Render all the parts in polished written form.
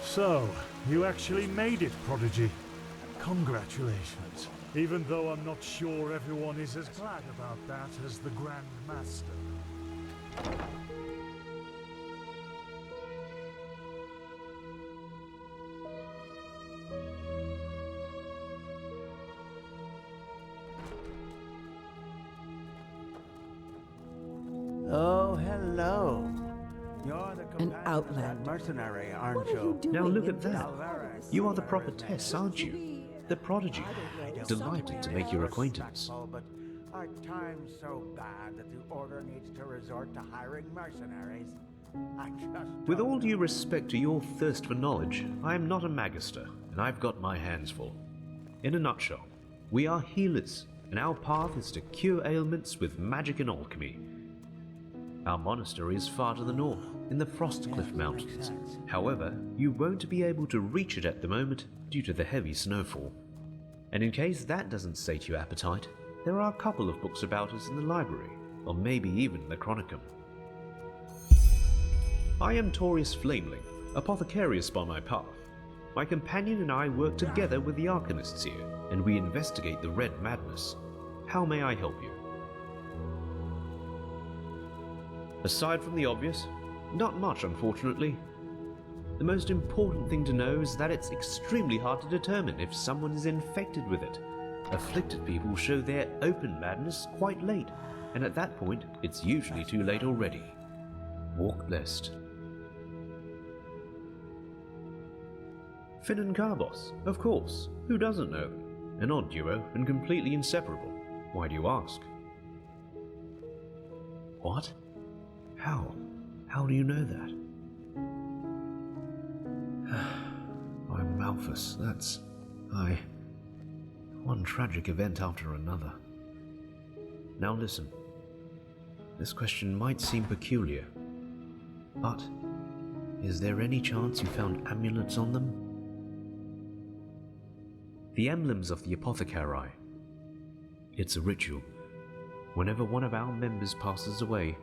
So, you actually made it, Prodigy. Congratulations. Even though I'm not sure everyone is as glad about that as the Grand Master. Oh, hello. You're the An companion of outlander. that mercenary, aren't What are you? you doing? Now look in at that. Alvarez? You are the proper Tess, aren't you? The Prodigy. Delighted to make your acquaintance. But our time's so bad that the Order needs to resort to hiring mercenaries. I just With don't all due know. respect to your thirst for knowledge, I am not a magister, and I've got my hands full. In a nutshell, we are healers, and our path is to cure ailments with magic and alchemy. Our monastery is far to the north, in the Frostcliff Mountains. Makes sense. However, you won't be able to reach it at the moment due to the heavy snowfall. And in case that doesn't sate your appetite, there are a couple of books about us in the library, or maybe even the Chronicum. I am Torius Flameling, apothecarius by my path. My companion and I work together with the Arcanists here, and we investigate the Red Madness. How may I help you? Aside from the obvious, not much, unfortunately. The most important thing to know is that it's extremely hard to determine if someone is infected with it. Afflicted people show their open madness quite late, and at that point, it's usually too late already. Walk blessed. Finn and Carbos, of course. Who doesn't know them? An odd duo and completely inseparable. Why do you ask? What? How? How do you know that? I'm Malthus, that's... One tragic event after another. Now listen. This question might seem peculiar, but is there any chance you found amulets on them? The emblems of the apothecary. It's a ritual. Whenever one of our members passes away,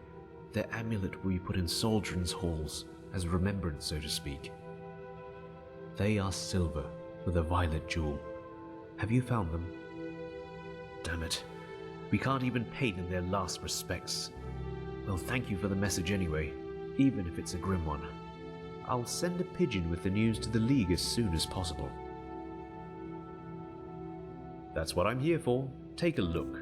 their amulet will be put in Soldran's halls, as remembrance, so to speak. They are silver with a violet jewel. Have you found them? Damn it. We can't even pay them their last respects. Well, thank you for the message anyway, even if it's a grim one. I'll send a pigeon with the news to the League as soon as possible. That's what I'm here for. Take a look.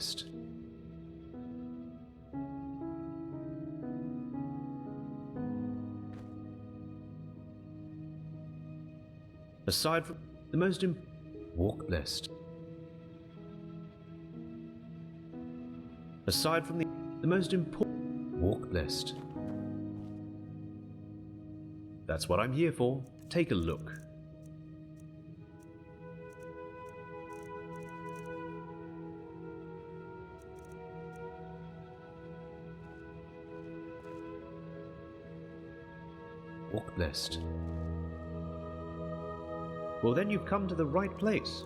blessed. Aside from the most walk blessed. Aside from the most important, walk blessed. That's what I'm here for. Take a look. Walk blessed. Well, then you've come to the right place.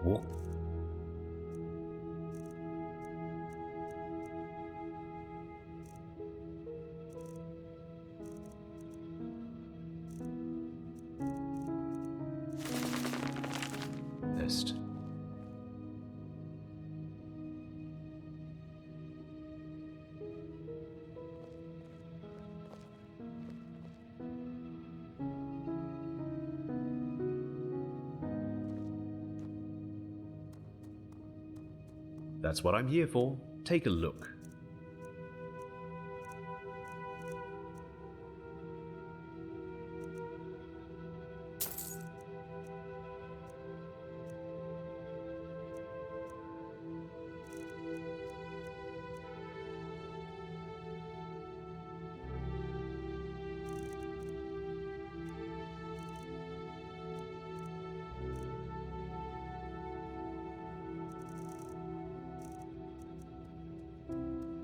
Walk. List. That's what I'm here for. Take a look.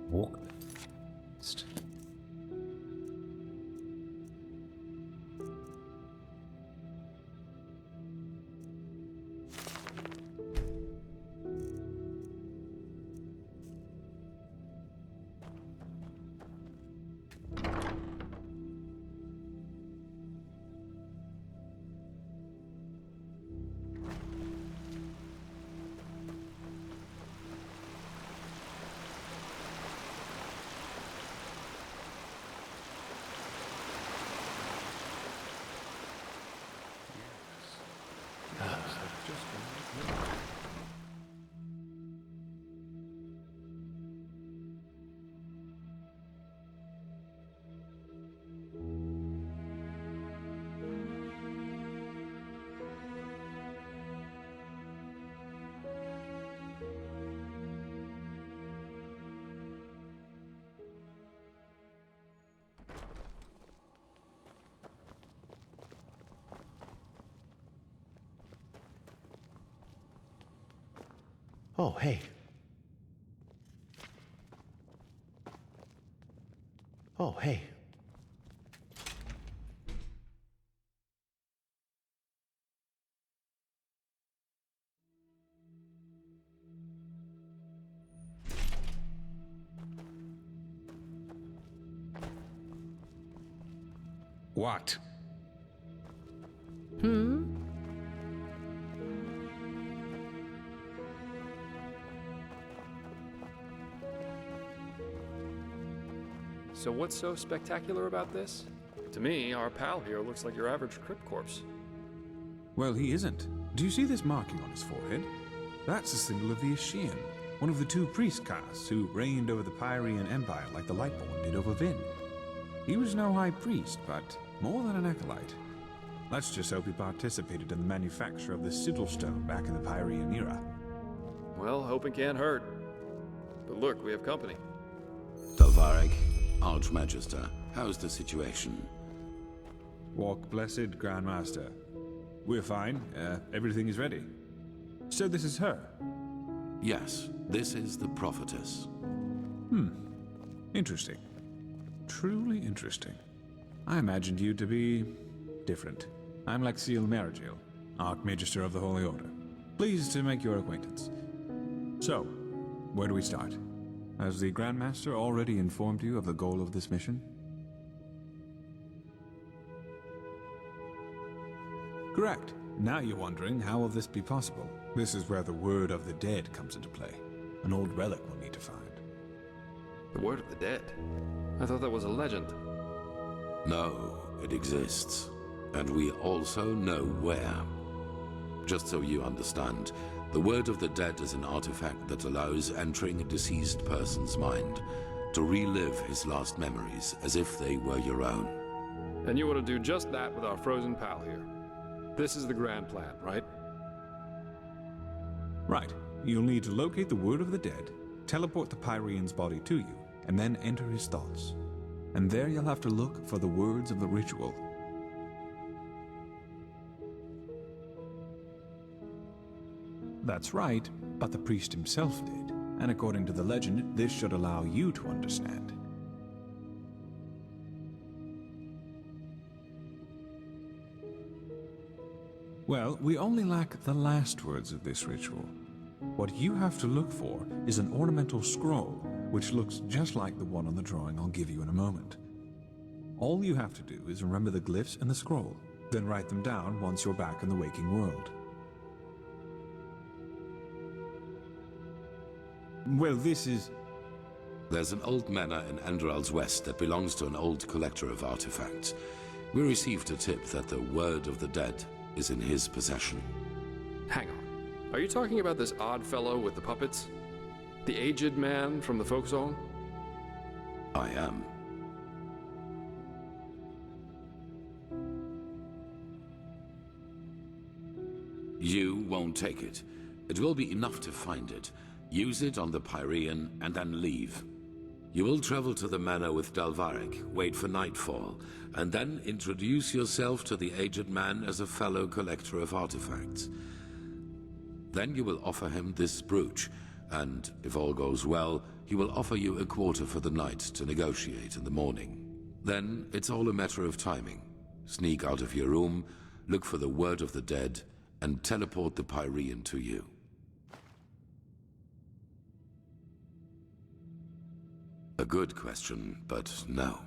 Walk. Oh, hey. Oh, hey. What? So what's so spectacular about this? To me, our pal here looks like your average crypt corpse. Well, he isn't. Do you see this marking on his forehead? That's a symbol of the Ashian, one of the two priest castes who reigned over the Pyrean Empire like the Lightborn did over Vin. He was no high priest, but more than an acolyte. Let's just hope he participated in the manufacture of the sigil stone back in the Pyrean era. Well, hoping can't hurt. But look, we have company. Dalvarek, Archmagister, how's the situation? Walk blessed, Grandmaster. We're fine. Everything is ready. So this is her? Yes, this is the prophetess. Interesting. Truly interesting. I imagined you to be different. I'm Lexiel Marigil, Archmagister of the Holy Order. Pleased to make your acquaintance. So, where do we start? Has the Grandmaster already informed you of the goal of this mission? Correct. Now you're wondering, how will this be possible? This is where the word of the dead comes into play. An old relic we'll need to find. The word of the dead? I thought that was a legend. No, it exists. And we also know where. Just so you understand, the word of the dead is an artifact that allows entering a deceased person's mind to relive his last memories as if they were your own. And you want to do just that with our frozen pal here. This is the grand plan, right? Right. You'll need to locate the word of the dead, teleport the Pyrean's body to you, and then enter his thoughts. And there you'll have to look for the words of the ritual. That's right, but the priest himself did. And according to the legend, this should allow you to understand. Well, we only lack the last words of this ritual. What you have to look for is an ornamental scroll, which looks just like the one on the drawing I'll give you in a moment. All you have to do is remember the glyphs in the scroll, then write them down once you're back in the waking world. Well, this is... There's an old manor in Enderal's west that belongs to an old collector of artifacts. We received a tip that the word of the dead is in his possession. Hang on. Are you talking about this odd fellow with the puppets? The aged man from the folk song? I am. You won't take it. It will be enough to find it. Use it on the Pyrean and then leave. You will travel to the manor with Dalvarek, wait for nightfall, and then introduce yourself to the aged man as a fellow collector of artifacts. Then you will offer him this brooch, and if all goes well, he will offer you a quarter for the night to negotiate in the morning. Then it's all a matter of timing. Sneak out of your room, look for the word of the dead, and teleport the Pyrean to you. A good question, but no.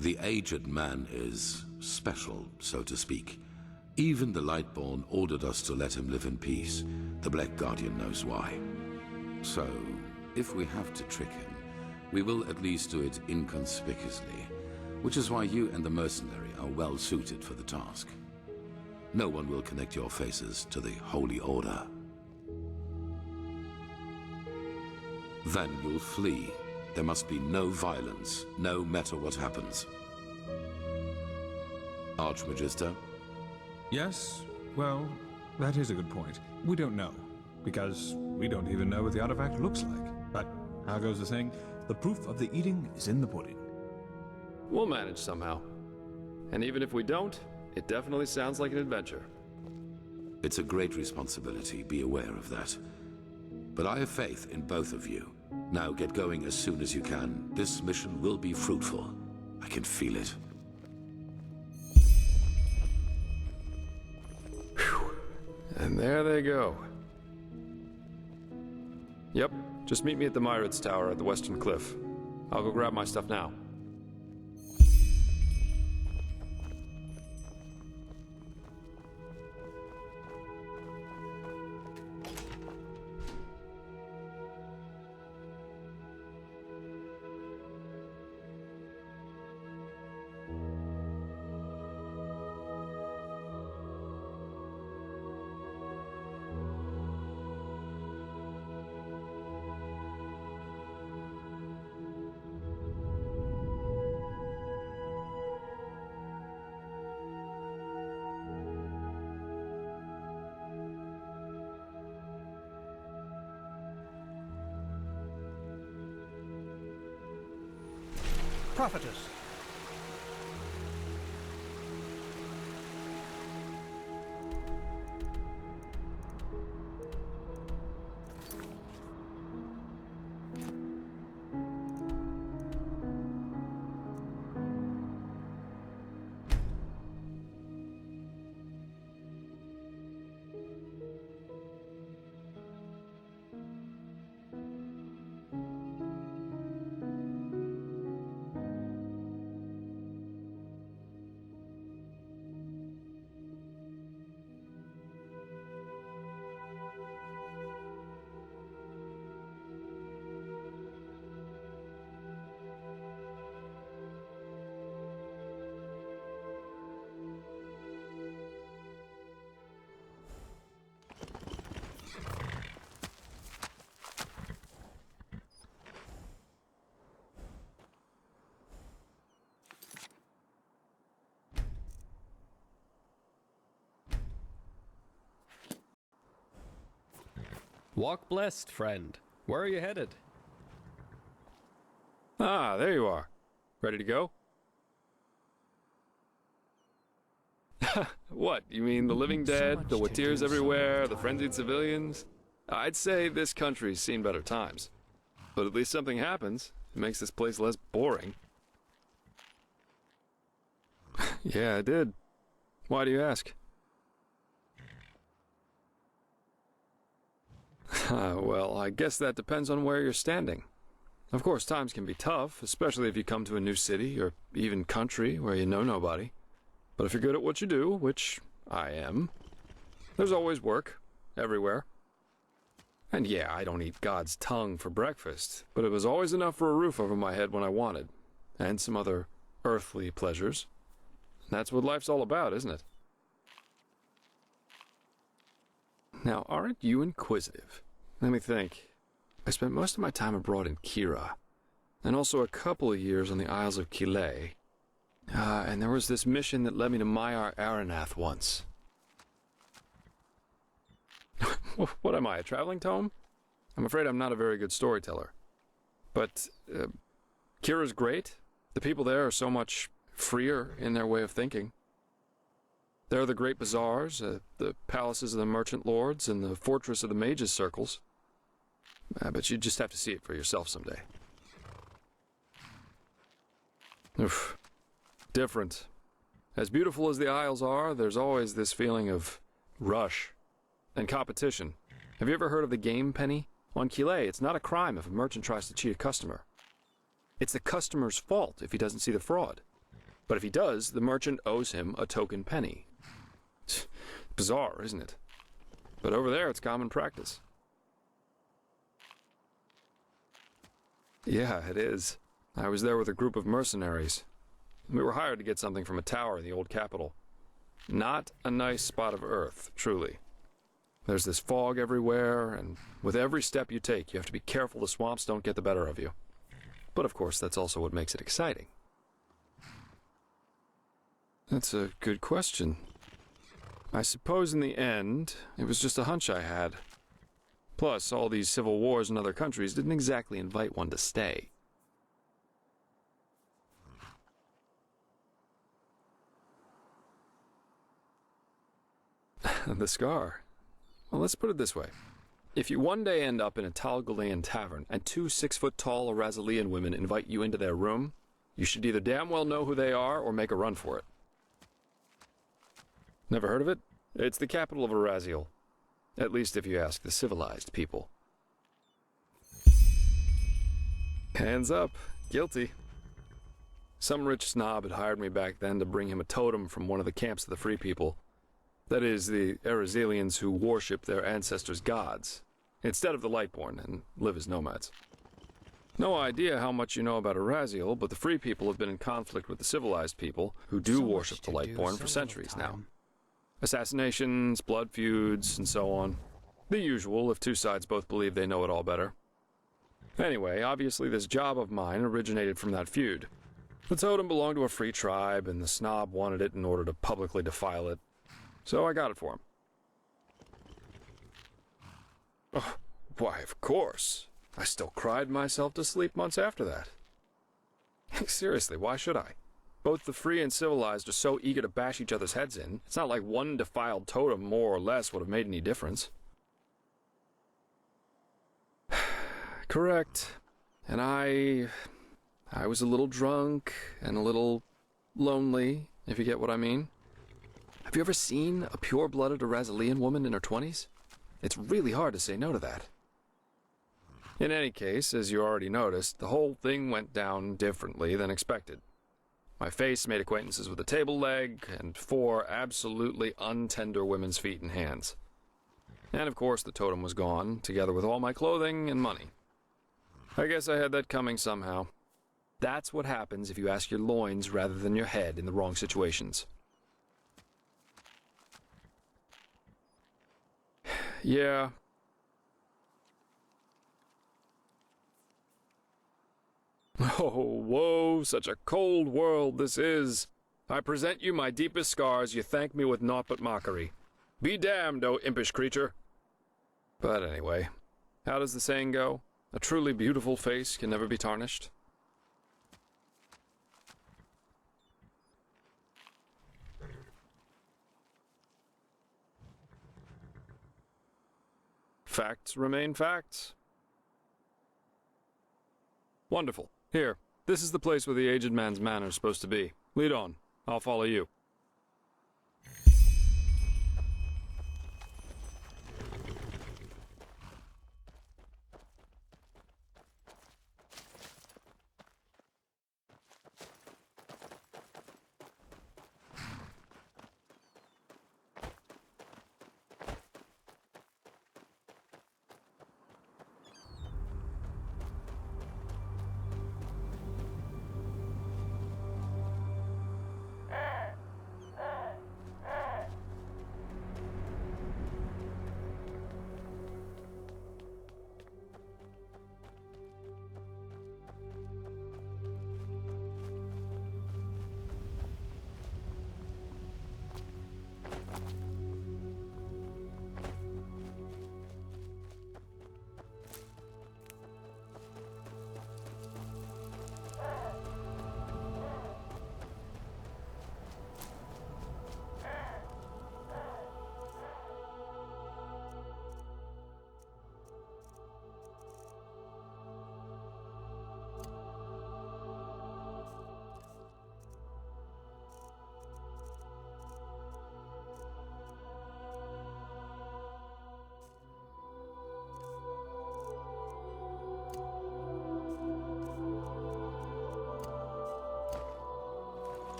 The aged man is special, so to speak. Even the Lightborn ordered us to let him live in peace. The Black Guardian knows why. So, if we have to trick him, we will at least do it inconspicuously, which is why you and the mercenary are well suited for the task. No one will connect your faces to the Holy Order. Then you'll flee. There must be no violence, no matter what happens. Archmagister? Yes, well, that is a good point. We don't know, because we don't even know what the artifact looks like. But how goes the saying? The proof of the eating is in the pudding. We'll manage somehow. And even if we don't, it definitely sounds like an adventure. It's a great responsibility, be aware of that. But I have faith in both of you. Now get going as soon as you can. This mission will be fruitful. I can feel it. Whew. And there they go. Yep, just meet me at the Myrids Tower at the Western Cliff. I'll go grab my stuff now. Prophetess. Walk blessed, friend. Where are you headed? Ah, there you are. Ready to go? What, you mean the living dead, the Watirs everywhere, the frenzied civilians? I'd say this country's seen better times. But at least something happens. It makes this place less boring. Yeah, I did. Why do you ask? Well, I guess that depends on where you're standing. Of course, times can be tough, especially if you come to a new city or even country where you know nobody. But if you're good at what you do, which I am, there's always work, everywhere. And yeah, I don't eat God's tongue for breakfast, but it was always enough for a roof over my head when I wanted, and some other earthly pleasures. That's what life's all about, isn't it? Now, aren't you inquisitive? Let me think. I spent most of my time abroad in Kira, and also a couple of years on the Isles of Kile. And there was this mission that led me to Maiar Aranath once. What am I, a traveling tome? I'm afraid I'm not a very good storyteller. But Kira's great. The people there are so much freer in their way of thinking. There are the great bazaars, the palaces of the merchant lords, and the fortress of the mages' circles. But you just have to see it for yourself someday. Oof. Different. As beautiful as the Isles are, there's always this feeling of rush and competition. Have you ever heard of the game penny? On Kile, it's not a crime if a merchant tries to cheat a customer. It's the customer's fault if he doesn't see the fraud. But if he does, the merchant owes him a token penny. Bizarre, isn't it? But over there, it's common practice. Yeah, it is. I was there with a group of mercenaries. We were hired to get something from a tower in the old capital. Not a nice spot of earth, truly. There's this fog everywhere, and with every step you take, you have to be careful the swamps don't get the better of you. But of course, that's also what makes it exciting. That's a good question. I suppose in the end, it was just a hunch I had. Plus, all these civil wars in other countries didn't exactly invite one to stay. The scar. Well, let's put it this way. If you one day end up in a Tal Galean tavern and two 6-foot-tall Arazalian women invite you into their room, you should either damn well know who they are or make a run for it. Never heard of it? It's the capital of Araziel. At least if you ask the civilized people. Hands up. Guilty. Some rich snob had hired me back then to bring him a totem from one of the camps of the Free People. That is, the Arazelians who worship their ancestors' gods, instead of the Lightborn, and live as nomads. No idea how much you know about Araziel, but the Free People have been in conflict with the civilized people, who do worship the Lightborn for centuries now. Assassinations, blood feuds, and so on. The usual, if two sides both believe they know it all better. Anyway, obviously this job of mine originated from that feud. The totem belonged to a free tribe, and the snob wanted it in order to publicly defile it. So I got it for him. Oh, why, of course. I still cried myself to sleep months after that. Seriously, why should I? Both the free and civilized are so eager to bash each other's heads in, it's not like one defiled totem more or less would have made any difference. Correct. And I was a little drunk and a little lonely, if you get what I mean. Have you ever seen a pure-blooded Arazalian woman in her 20s? It's really hard to say no to that. In any case, as you already noticed, the whole thing went down differently than expected. My face made acquaintances with a table leg and 4 absolutely untender women's feet and hands. And of course the totem was gone, together with all my clothing and money. I guess I had that coming somehow. That's what happens if you ask your loins rather than your head in the wrong situations. Yeah. Oh, woe, such a cold world this is. I present you my deepest scars, you thank me with naught but mockery. Be damned, O impish creature. But anyway, How does the saying go? A truly beautiful face can never be tarnished. Facts remain facts. Wonderful. Here, this is the place where the aged man's manor is supposed to be. Lead on. I'll follow you.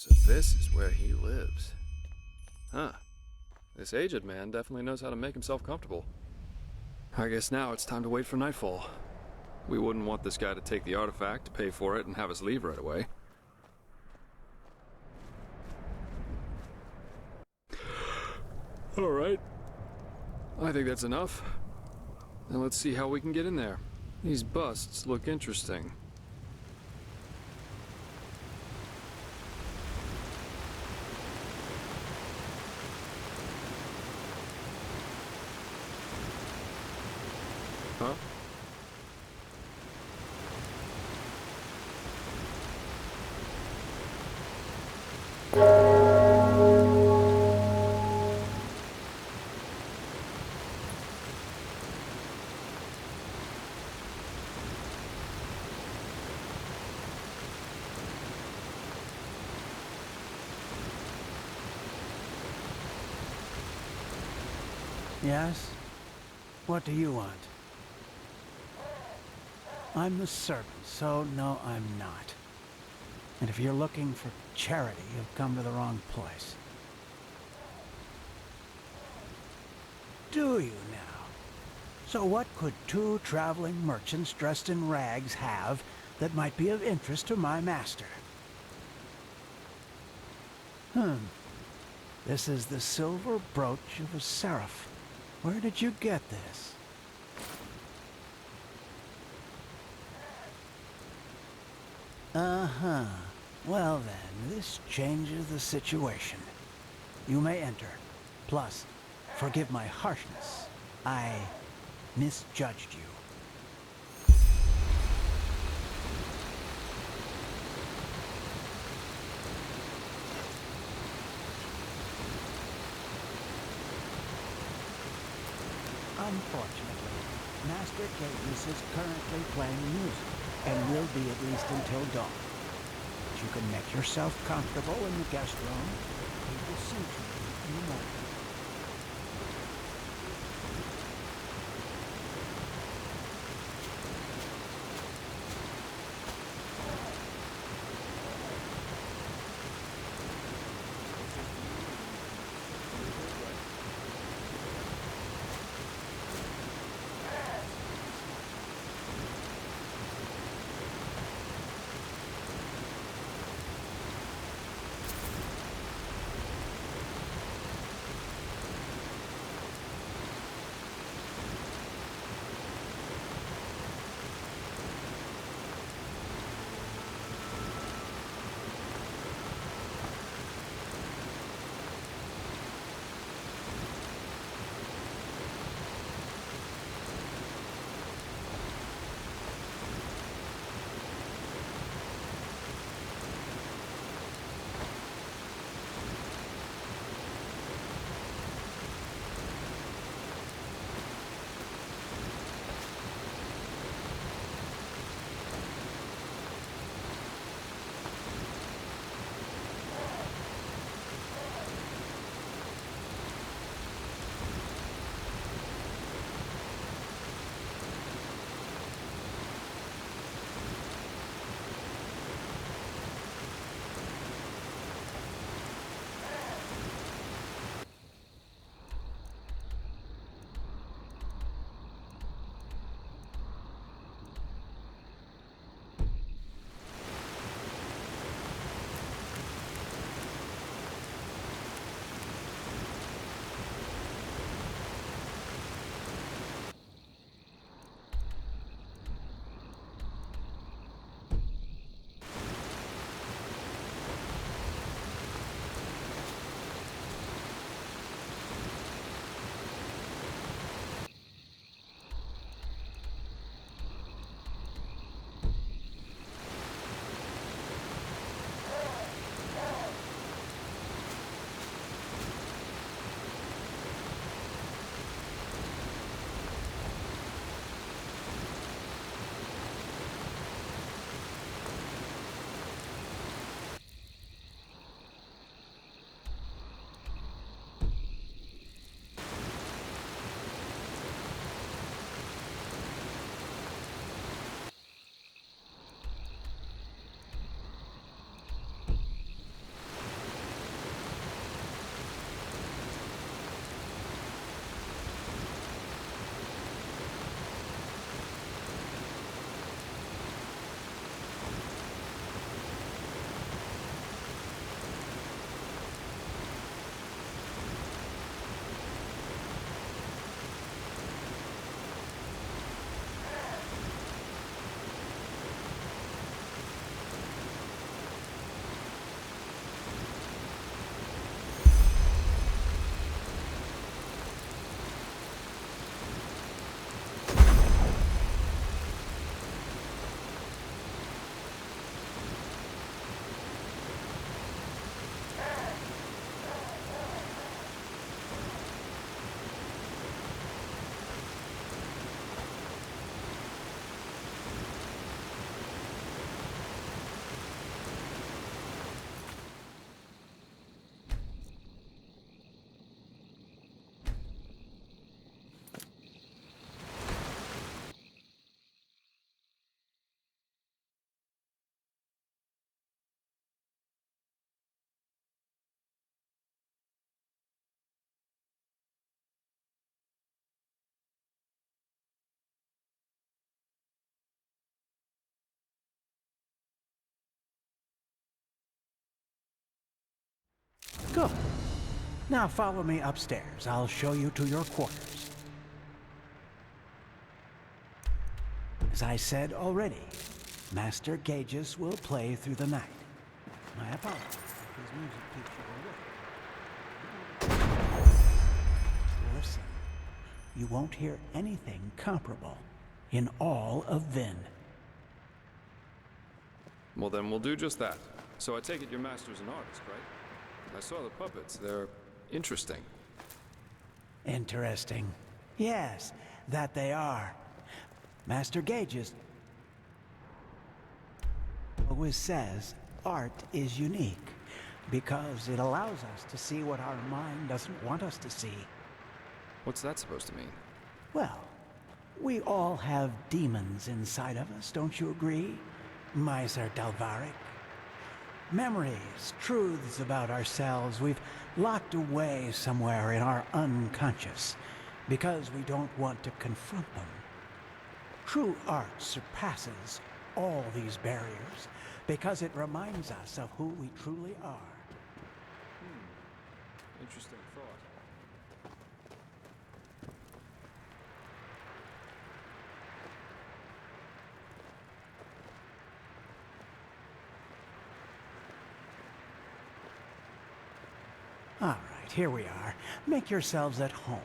So this is where he lives. Huh. This aged man definitely knows how to make himself comfortable. I guess now it's time to wait for nightfall. We wouldn't want this guy to take the artifact, pay for it, and have us leave right away. Alright. I think that's enough. Now let's see how we can get in there. These busts look interesting. Huh? Yes? What do you want? I'm the servant, so no, I'm not. And if you're looking for charity, you've come to the wrong place. Do you now? So what could two traveling merchants dressed in rags have that might be of interest to my master? This is the silver brooch of a seraph. Where did you get this? Uh-huh. Well then, this changes the situation. You may enter. Plus, forgive my harshness. I misjudged you. Unfortunately, Master Cadence is currently playing music, and will be at least until dawn. But you can make yourself comfortable in the guest room. He will sing to you in the morning. Good. Now follow me upstairs. I'll show you to your quarters. As I said already, Master Gages will play through the night. My apologies if his music keeps you awake. Listen, you won't hear anything comparable in all of Vin. Well, then we'll do just that. So I take it your master's an artist, right? I saw the puppets. They're interesting. Interesting. Yes, that they are. Master Gages always says art is unique because it allows us to see what our mind doesn't want us to see. What's that supposed to mean? Well, we all have demons inside of us, don't you agree, Miser Dalvaric? Memories, truths about ourselves we've locked away somewhere in our unconscious because we don't want to confront them. True art surpasses all these barriers because it reminds us of who we truly are. Interesting thought. All right, here we are. Make yourselves at home.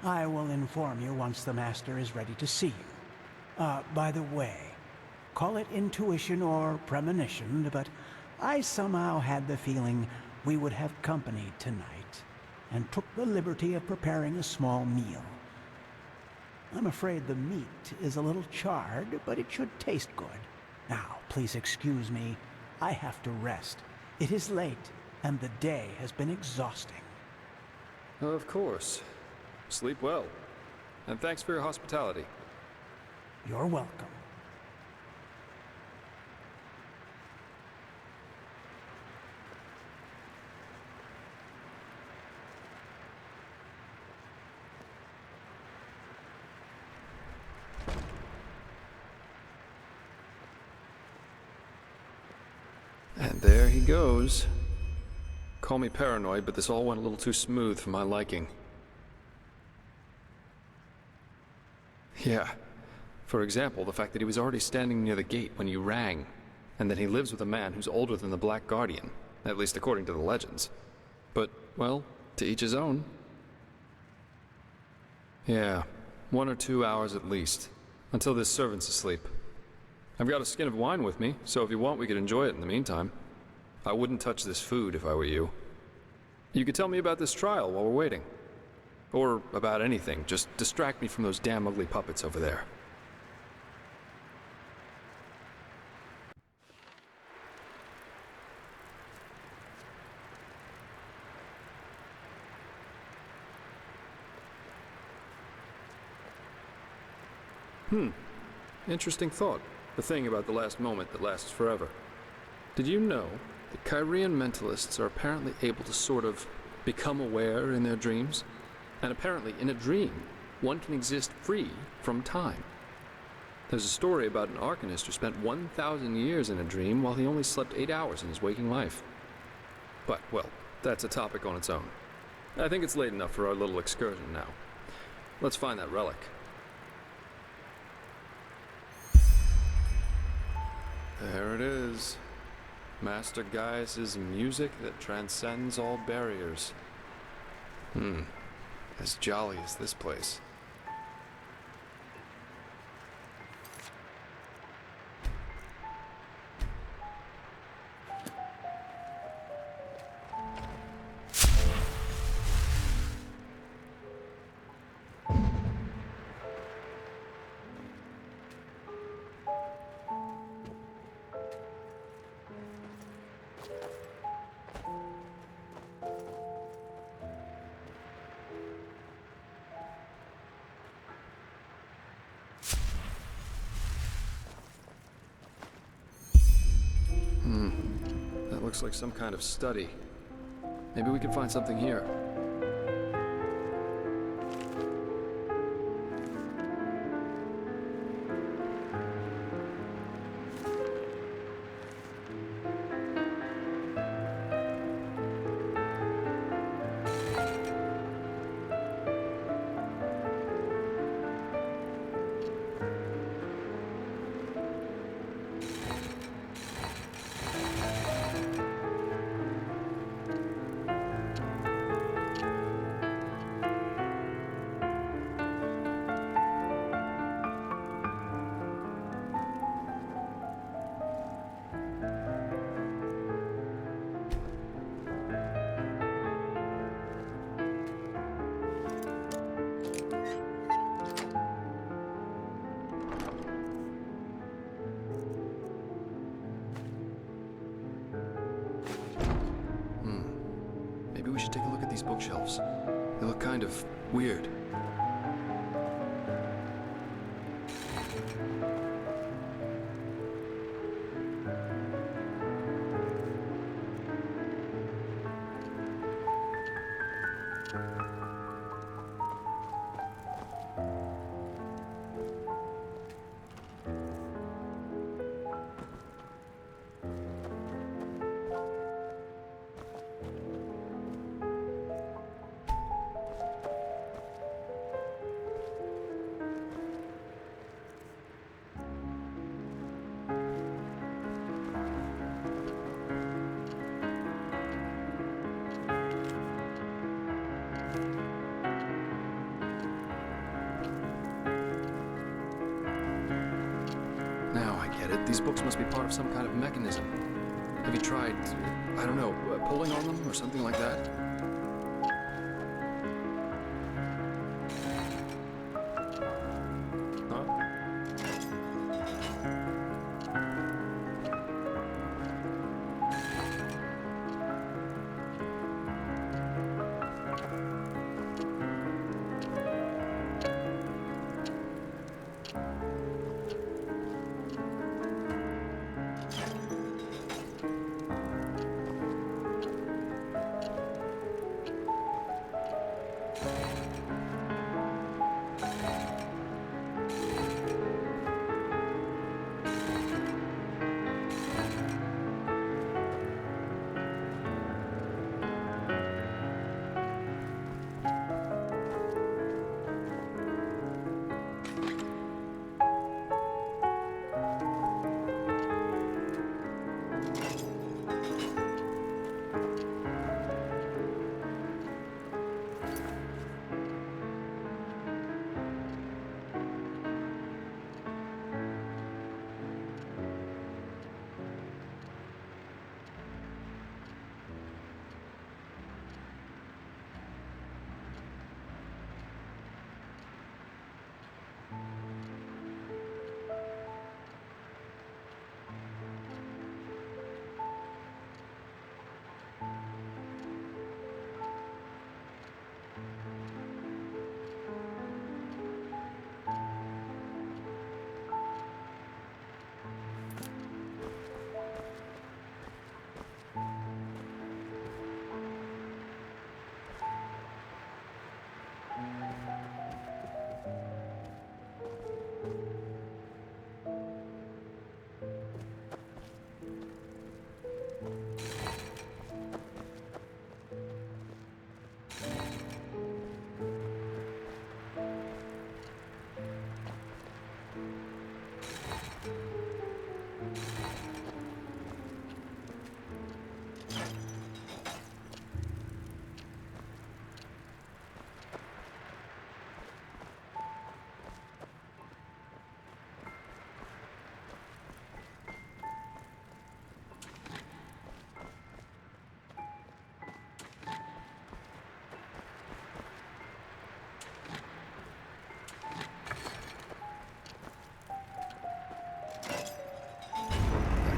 I will inform you once the Master is ready to see you. By the way, call it intuition or premonition, but I somehow had the feeling we would have company tonight, and took the liberty of preparing a small meal. I'm afraid the meat is a little charred, but it should taste good. Now, please excuse me. I have to rest. It is late, and the day has been exhausting. Of course. Sleep well. And thanks for your hospitality. You're welcome. And there he goes. Call me paranoid, but this all went a little too smooth for my liking. Yeah. For example, the fact that he was already standing near the gate when you rang, and that he lives with a man who's older than the Black Guardian, at least according to the legends. But, well, to each his own. Yeah, 1 or 2 hours at least, until this servant's asleep. I've got a skin of wine with me, so if you want we could enjoy it in the meantime. I wouldn't touch this food if I were you. You could tell me about this trial while we're waiting. Or about anything, just distract me from those damn ugly puppets over there. Interesting thought. The thing about the last moment that lasts forever. Did you know that Kyrian mentalists are apparently able to sort of become aware in their dreams? And apparently, in a dream, one can exist free from time. There's a story about an Arcanist who spent 1,000 years in a dream while he only slept 8 hours in his waking life. But, well, that's a topic on its own. I think it's late enough for our little excursion now. Let's find that relic. There it is. Master Gaius' music that transcends all barriers. As jolly as this place. That looks like some kind of study. Maybe we can find something here. should take a look at these bookshelves. They look kind of weird. Now I get it. These books must be part of some kind of mechanism. Have you tried, I don't know, pulling on them or something like that? Huh?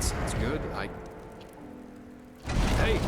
Sounds good. Hey!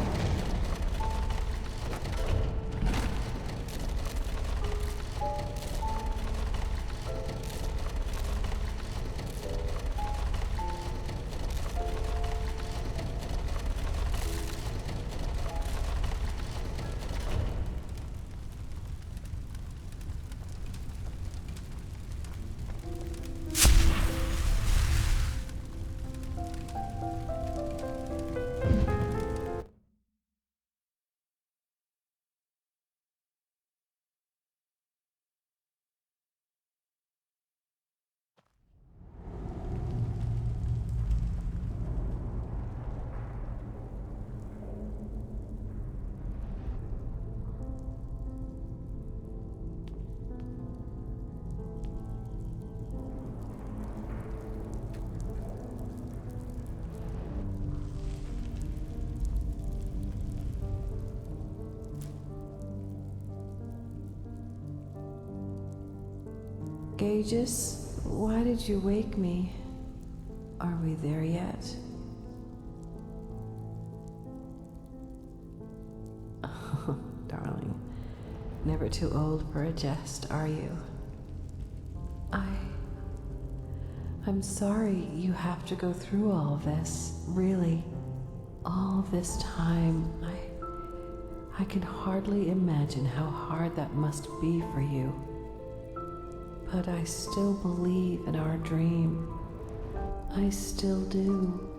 Gages, why did you wake me? Are we there yet? never too old for a jest, are you? I'm sorry you have to go through all this, really. All this time. I can hardly imagine how hard that must be for you. But I still believe in our dream. I still do.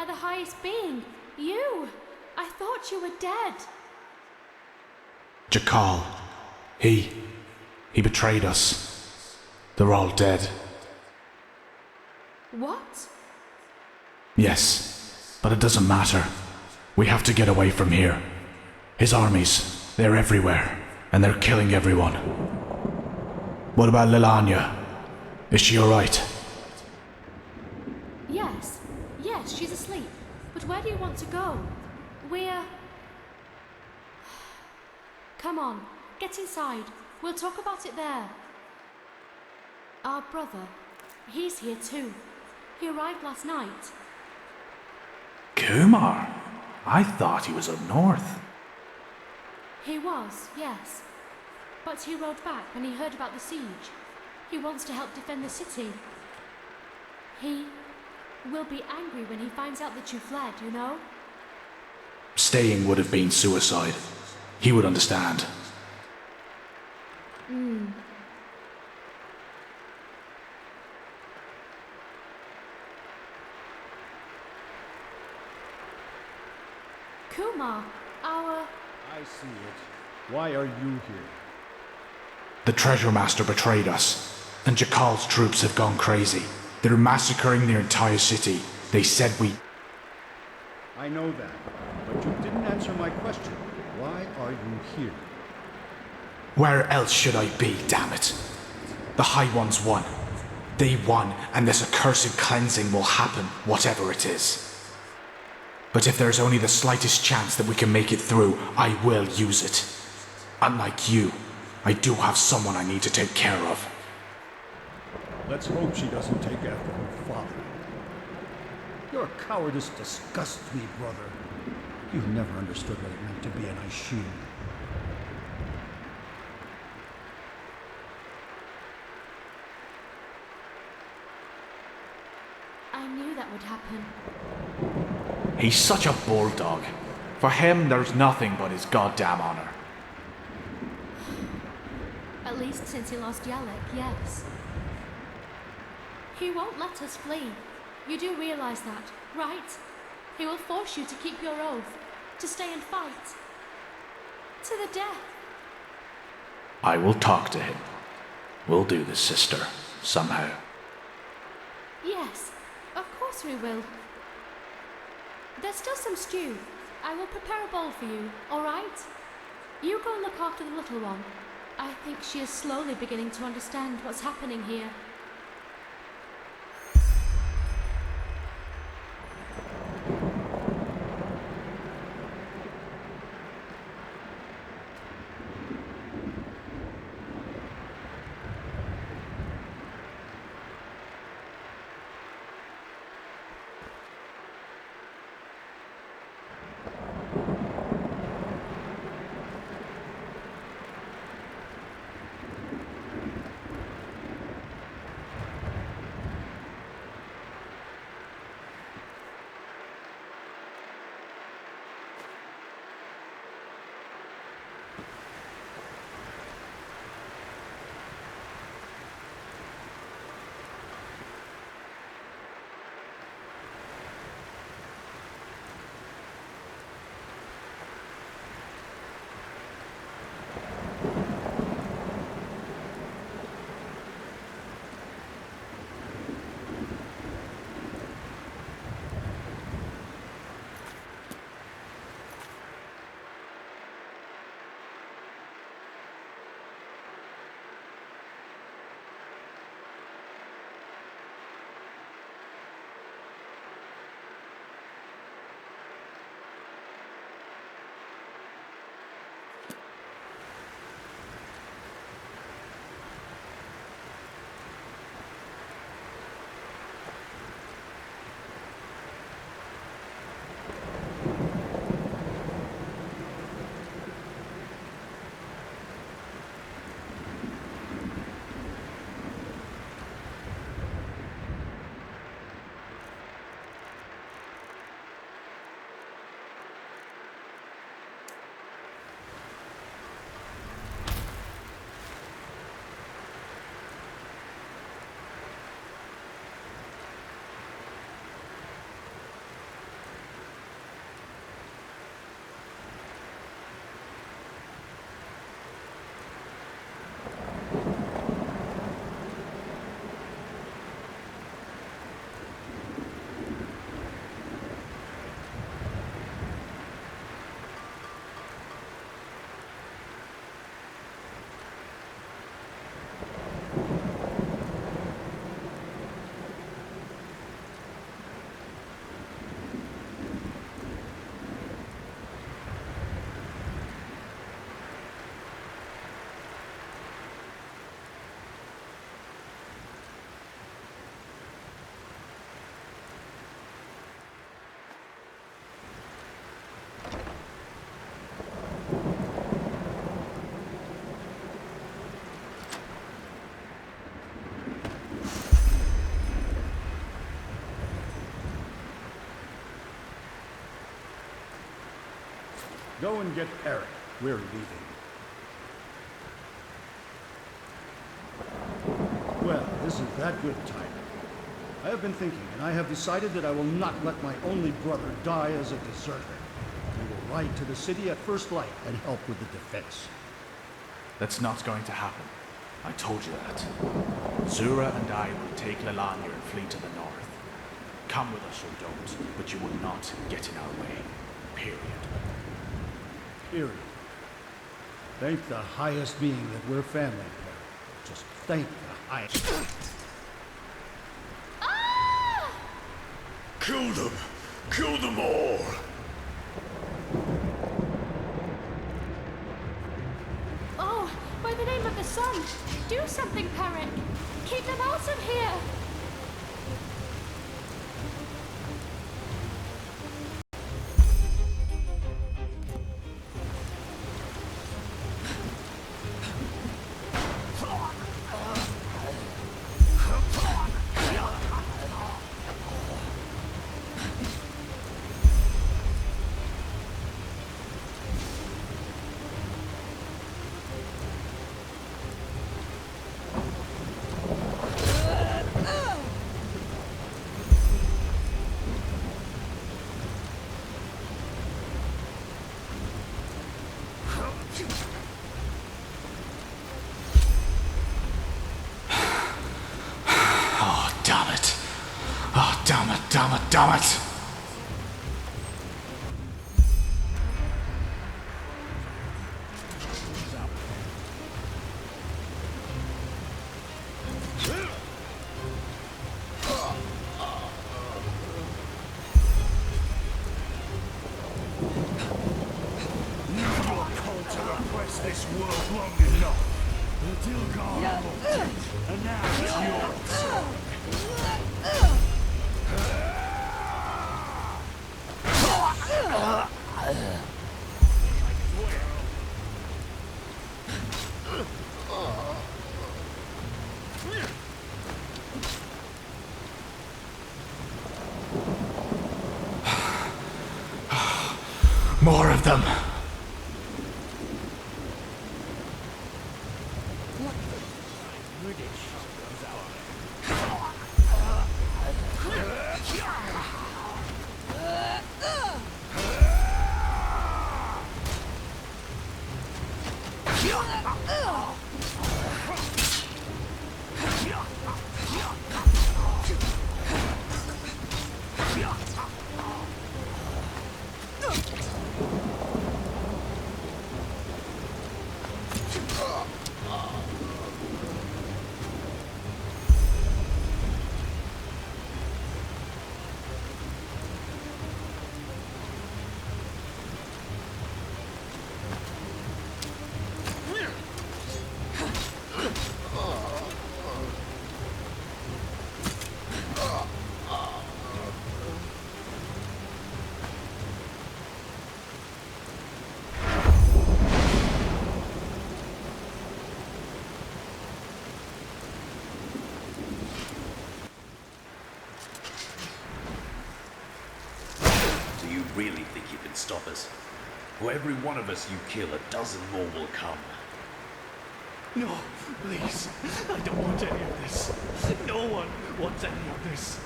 the highest being. You! I thought you were dead. Jakal. He betrayed us. They're all dead. What? Yes, but it doesn't matter. We have to get away from here. His armies, they're everywhere, and they're killing everyone. What about Lilanya? Is she alright? Yes, she's asleep. But where do you want to go? We're... Come on, get inside. We'll talk about it there. Our brother, he's here too. He arrived last night. Kumar? I thought he was up north. He was, yes. But he rode back when he heard about the siege. He wants to help defend the city. He will be angry when he finds out that you fled, you know? Staying would have been suicide. He would understand. Kumar, our... I see it. Why are you here? The Treasure Master betrayed us, and Jakal's troops have gone crazy. They're massacring their entire city. They said we... I know that, but you didn't answer my question. Why are you here? Where else should I be, damn it? The High Ones won. They won, and this accursed cleansing will happen, whatever it is. But if there's only the slightest chance that we can make it through, I will use it. Unlike you, I do have someone I need to take care of. Let's hope she doesn't take after her father. Your cowardice disgusts me, brother. You've never understood what it meant to be an Aishin. I knew that would happen. He's such a bulldog. For him, there's nothing but his goddamn honor. At least since he lost Yalek, yes. He won't let us flee. You do realize that, right? He will force you to keep your oath, to stay and fight. To the death. I will talk to him. We'll do this, sister, somehow. Yes, of course we will. There's still some stew. I will prepare a bowl for you, all right? You go and look after the little one. I think she is slowly beginning to understand what's happening here. Go and get Perry. We're leaving. Well, isn't that good timing? I have been thinking, and I have decided that I will not let my only brother die as a deserter. We will ride to the city at first light and help with the defense. That's not going to happen. I told you that. Zura and I will take Lelania and flee to the north. Come with us or don't, but you will not get in our way. Period. Period. Thank the highest being that we're family, Perry. Just thank the highest. Kill them! Kill them all! Oh, by the name of the sun, do something, Perrick! Keep them out of here! Damn it! This world long enough. The Dilgar and now it's yours. More of them. Really think you can stop us? For every one of us you kill, a dozen more will come. No, please. I don't want any of this. No one wants any of this.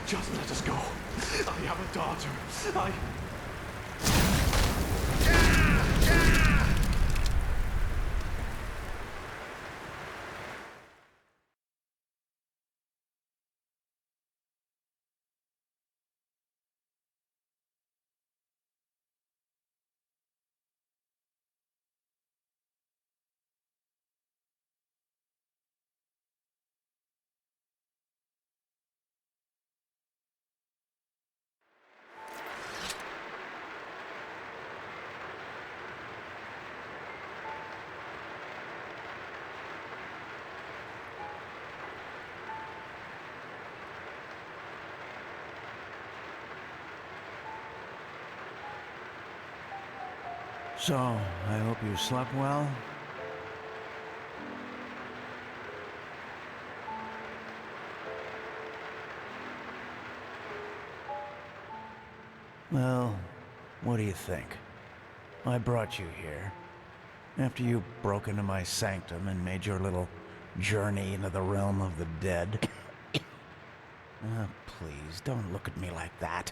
Just let us go. I have a daughter. So, I hope you slept well? Well, what do you think? I brought you here. After you broke into my sanctum and made your little journey into the realm of the dead. Please, don't look at me like that.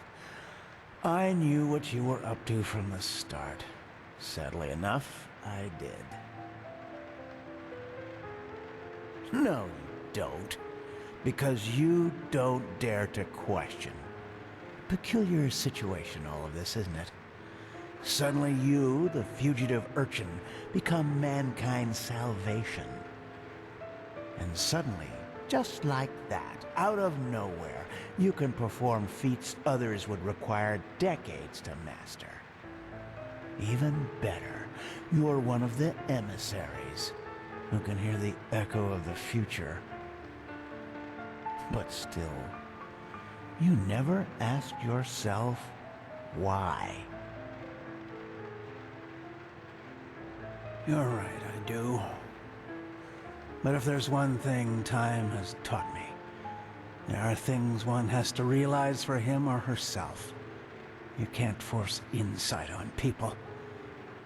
I knew what you were up to from the start. Sadly enough, I did. No, you don't. Because you don't dare to question. Peculiar situation, all of this, isn't it? Suddenly you, the fugitive urchin, become mankind's salvation. And suddenly, just like that, out of nowhere, you can perform feats others would require decades to master. Even better, you're one of the emissaries who can hear the echo of the future. But still, you never asked yourself why. You're right, I do. But if there's one thing time has taught me, there are things one has to realize for him or herself. You can't force insight on people.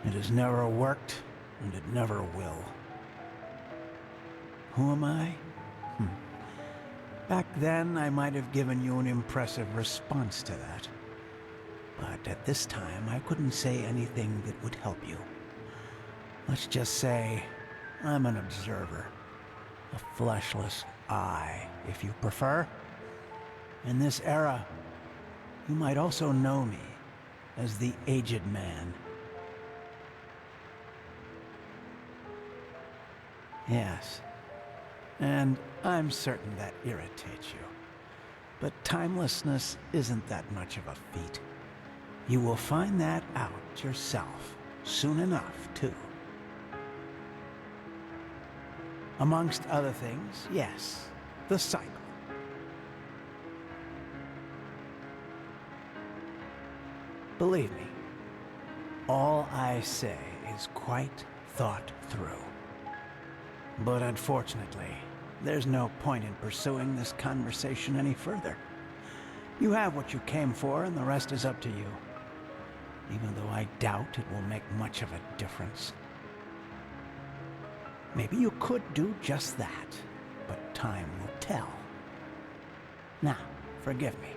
It has never worked, and it never will. Who am I? Back then, I might have given you an impressive response to that. But at this time, I couldn't say anything that would help you. Let's just say, I'm an observer. A fleshless eye, if you prefer. In this era, you might also know me as the Aged Man. Yes, and I'm certain that irritates you. But timelessness isn't that much of a feat. You will find that out yourself soon enough, too. Amongst other things, yes, the cycle. Believe me, all I say is quite thought through. But unfortunately, there's no point in pursuing this conversation any further. You have what you came for, and the rest is up to you. Even though I doubt it will make much of a difference. Maybe you could do just that, but time will tell. Now, forgive me.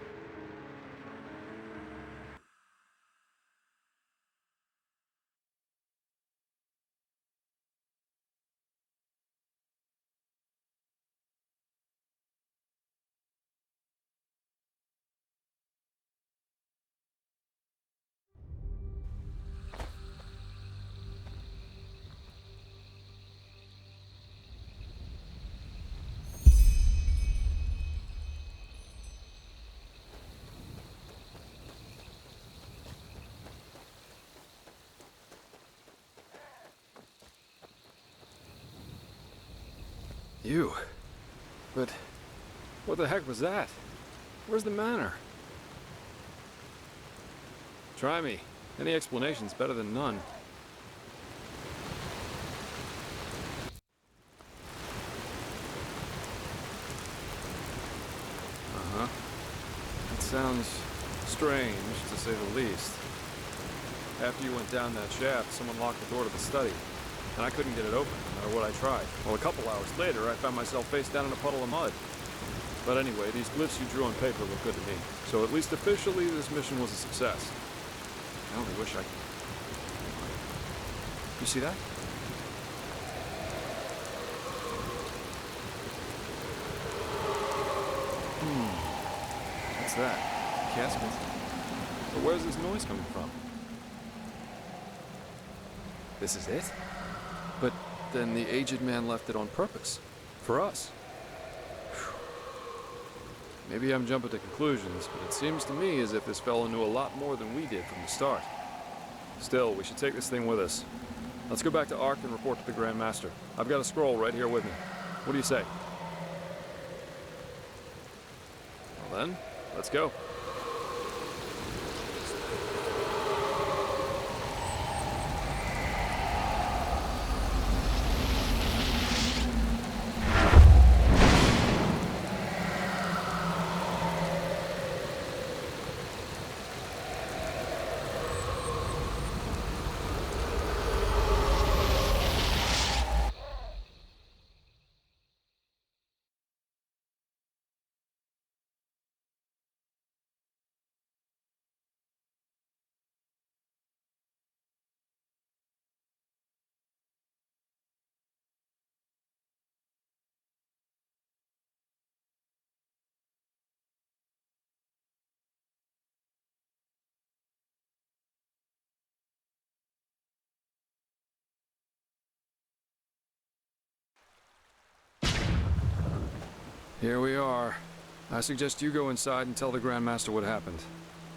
You? But what the heck was that? Where's the manor? Try me. Any explanation's better than none. Uh-huh. It sounds strange, to say the least. After you went down that shaft, someone locked the door to the study. And I couldn't get it open, no matter what I tried. Well, a couple hours later, I found myself face down in a puddle of mud. But anyway, these glyphs you drew on paper look good to me. So at least officially, this mission was a success. I only wish I could... You see that? What's that? A casket? But where's this noise coming from? This is it? But then the aged man left it on purpose. For us. Whew. Maybe I'm jumping to conclusions, but it seems to me as if this fellow knew a lot more than we did from the start. Still, we should take this thing with us. Let's go back to Ark and report to the Grand Master. I've got a scroll right here with me. What do you say? Well then, let's go. Here we are. I suggest you go inside and tell the Grand Master what happened.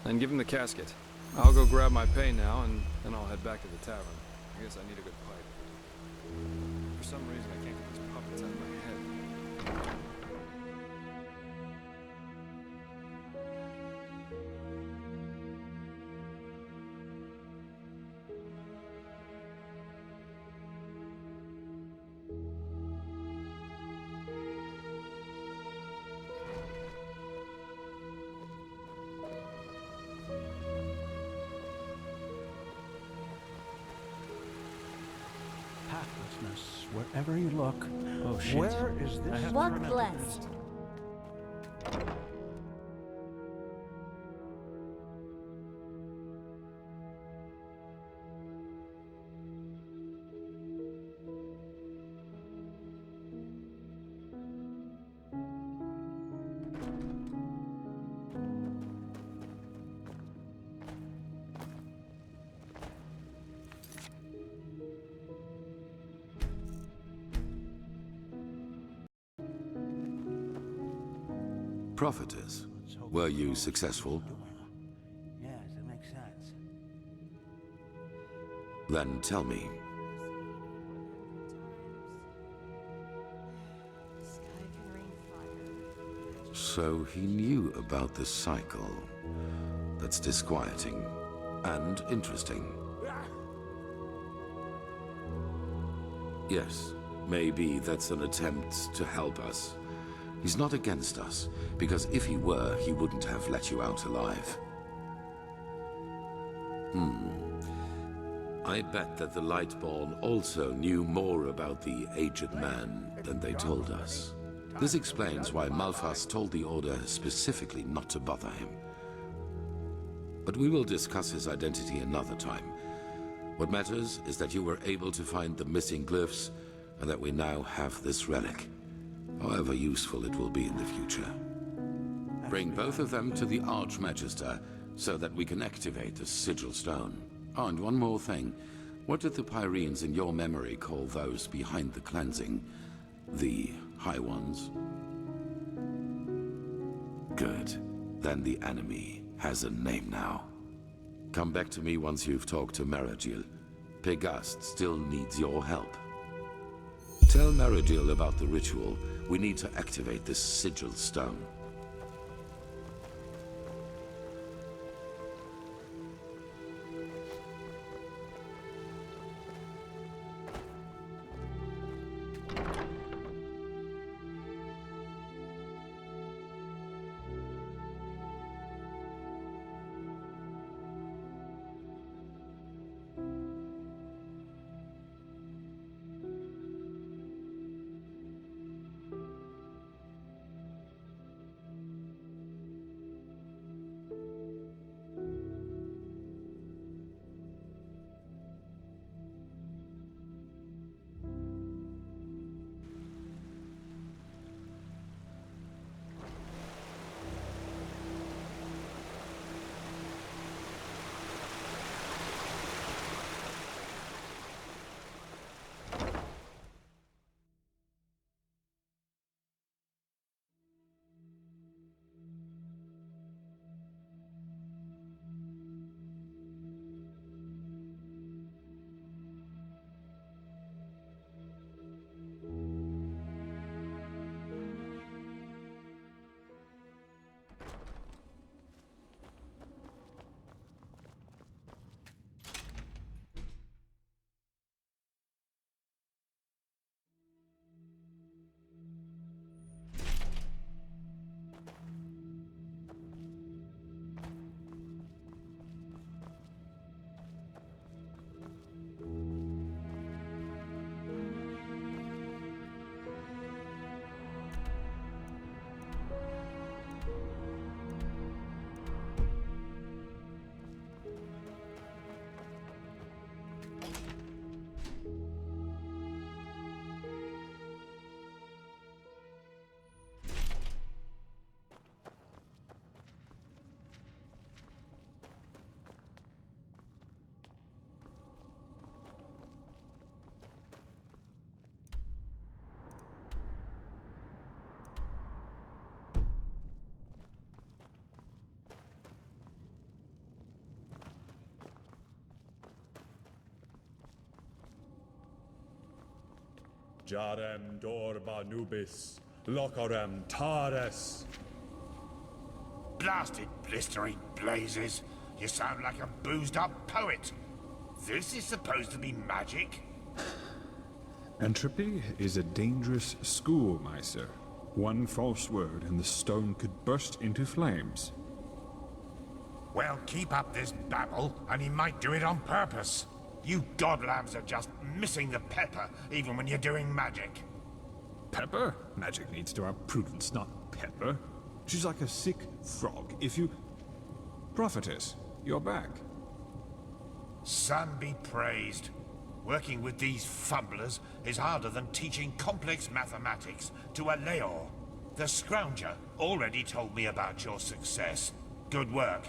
And give him the casket. I'll go grab my pay now, and then I'll head back to the tavern. I guess I need a good pipe. For some reason, I can't get these puppets out of my head. Pathlessness, wherever you look. Oh, shit. Where is this? Walk blessed. Prophetess, were you successful? Yes, it makes sense. Then tell me. So he knew about the cycle. That's disquieting and interesting. Yes, maybe that's an attempt to help us. He's not against us, because if he were, he wouldn't have let you out alive. I bet that the Lightborn also knew more about the aged man than they told us. This explains why Malphas told the Order specifically not to bother him. But we will discuss his identity another time. What matters is that you were able to find the missing glyphs, and that we now have this relic. However useful it will be in the future. Bring both of them to the Archmagister, so that we can activate the Sigil Stone. Oh, and one more thing. What did the Pyreans in your memory call those behind the cleansing? The High Ones? Good. Then the enemy has a name now. Come back to me once you've talked to Maragil. Pegast still needs your help. Tell Maragil about the ritual. We need to activate this Sigil Stone. Jarem Dorba Nubis, Locorem Tares. Blasted blistering blazes. You sound like a boozed up poet. This is supposed to be magic? Entropy is a dangerous school, my sir. One false word and the stone could burst into flames. Well, keep up this babble, and he might do it on purpose. You godlabs are just missing the pepper, even when you're doing magic. Pepper? Magic needs to have prudence, not pepper. She's like a sick frog. If you... Prophetess, you're back. Sun be praised. Working with these fumblers is harder than teaching complex mathematics to a Leor. The Scrounger already told me about your success. Good work.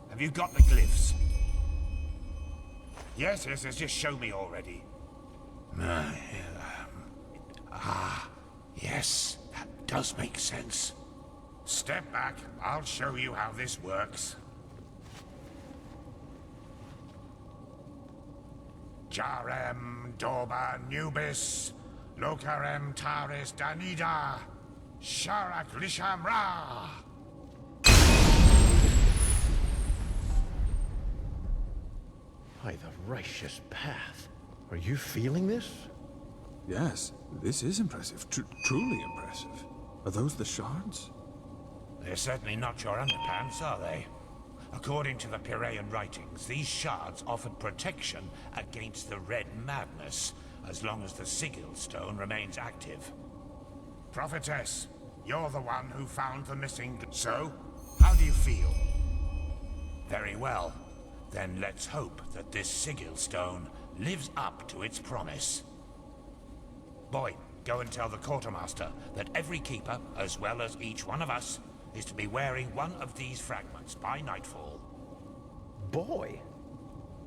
Have you got the glyphs? Yes, just show me already. Yes, that does make sense. Step back, I'll show you how this works. Jarem Dorba Nubis, Locarem Taris Danida, Sharak Lishamra. By the righteous path. Are you feeling this? Yes, this is impressive. Truly impressive. Are those the shards? They're certainly not your underpants, are they? According to the Piraean writings, these shards offered protection against the Red Madness, as long as the Sigil Stone remains active. Prophetess, you're the one who found the missing... So, how do you feel? Very well. Then let's hope that this Sigil Stone lives up to its promise. Boy, go and tell the quartermaster that every keeper, as well as each one of us, is to be wearing one of these fragments by nightfall. Boy?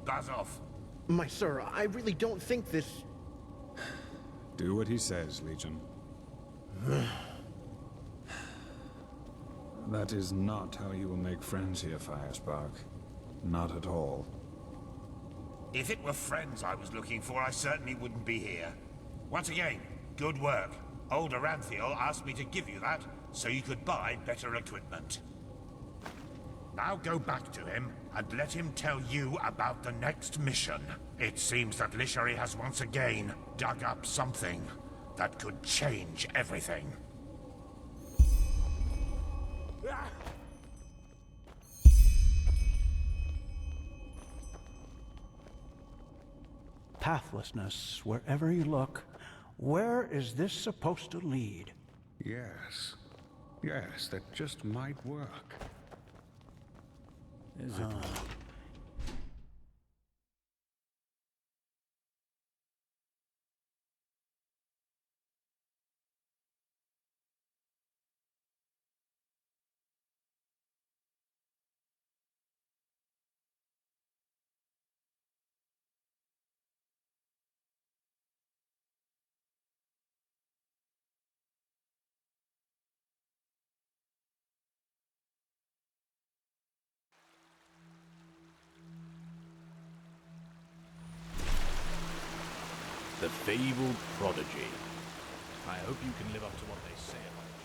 Buzz off. My sir, I really don't think this... Do what he says, Legion. That is not how you will make friends here, Firespark. Not at all. If it were friends I was looking for, I certainly wouldn't be here. Once again, good work. Old Aranthiel asked me to give you that, so you could buy better equipment. Now go back to him, and let him tell you about the next mission. It seems that Lishari has once again dug up something that could change everything. Pathlessness wherever you look. Where is this supposed to lead? Yes. Yes, that just might work. Is it? The fabled prodigy. I hope you can live up to what they say about you.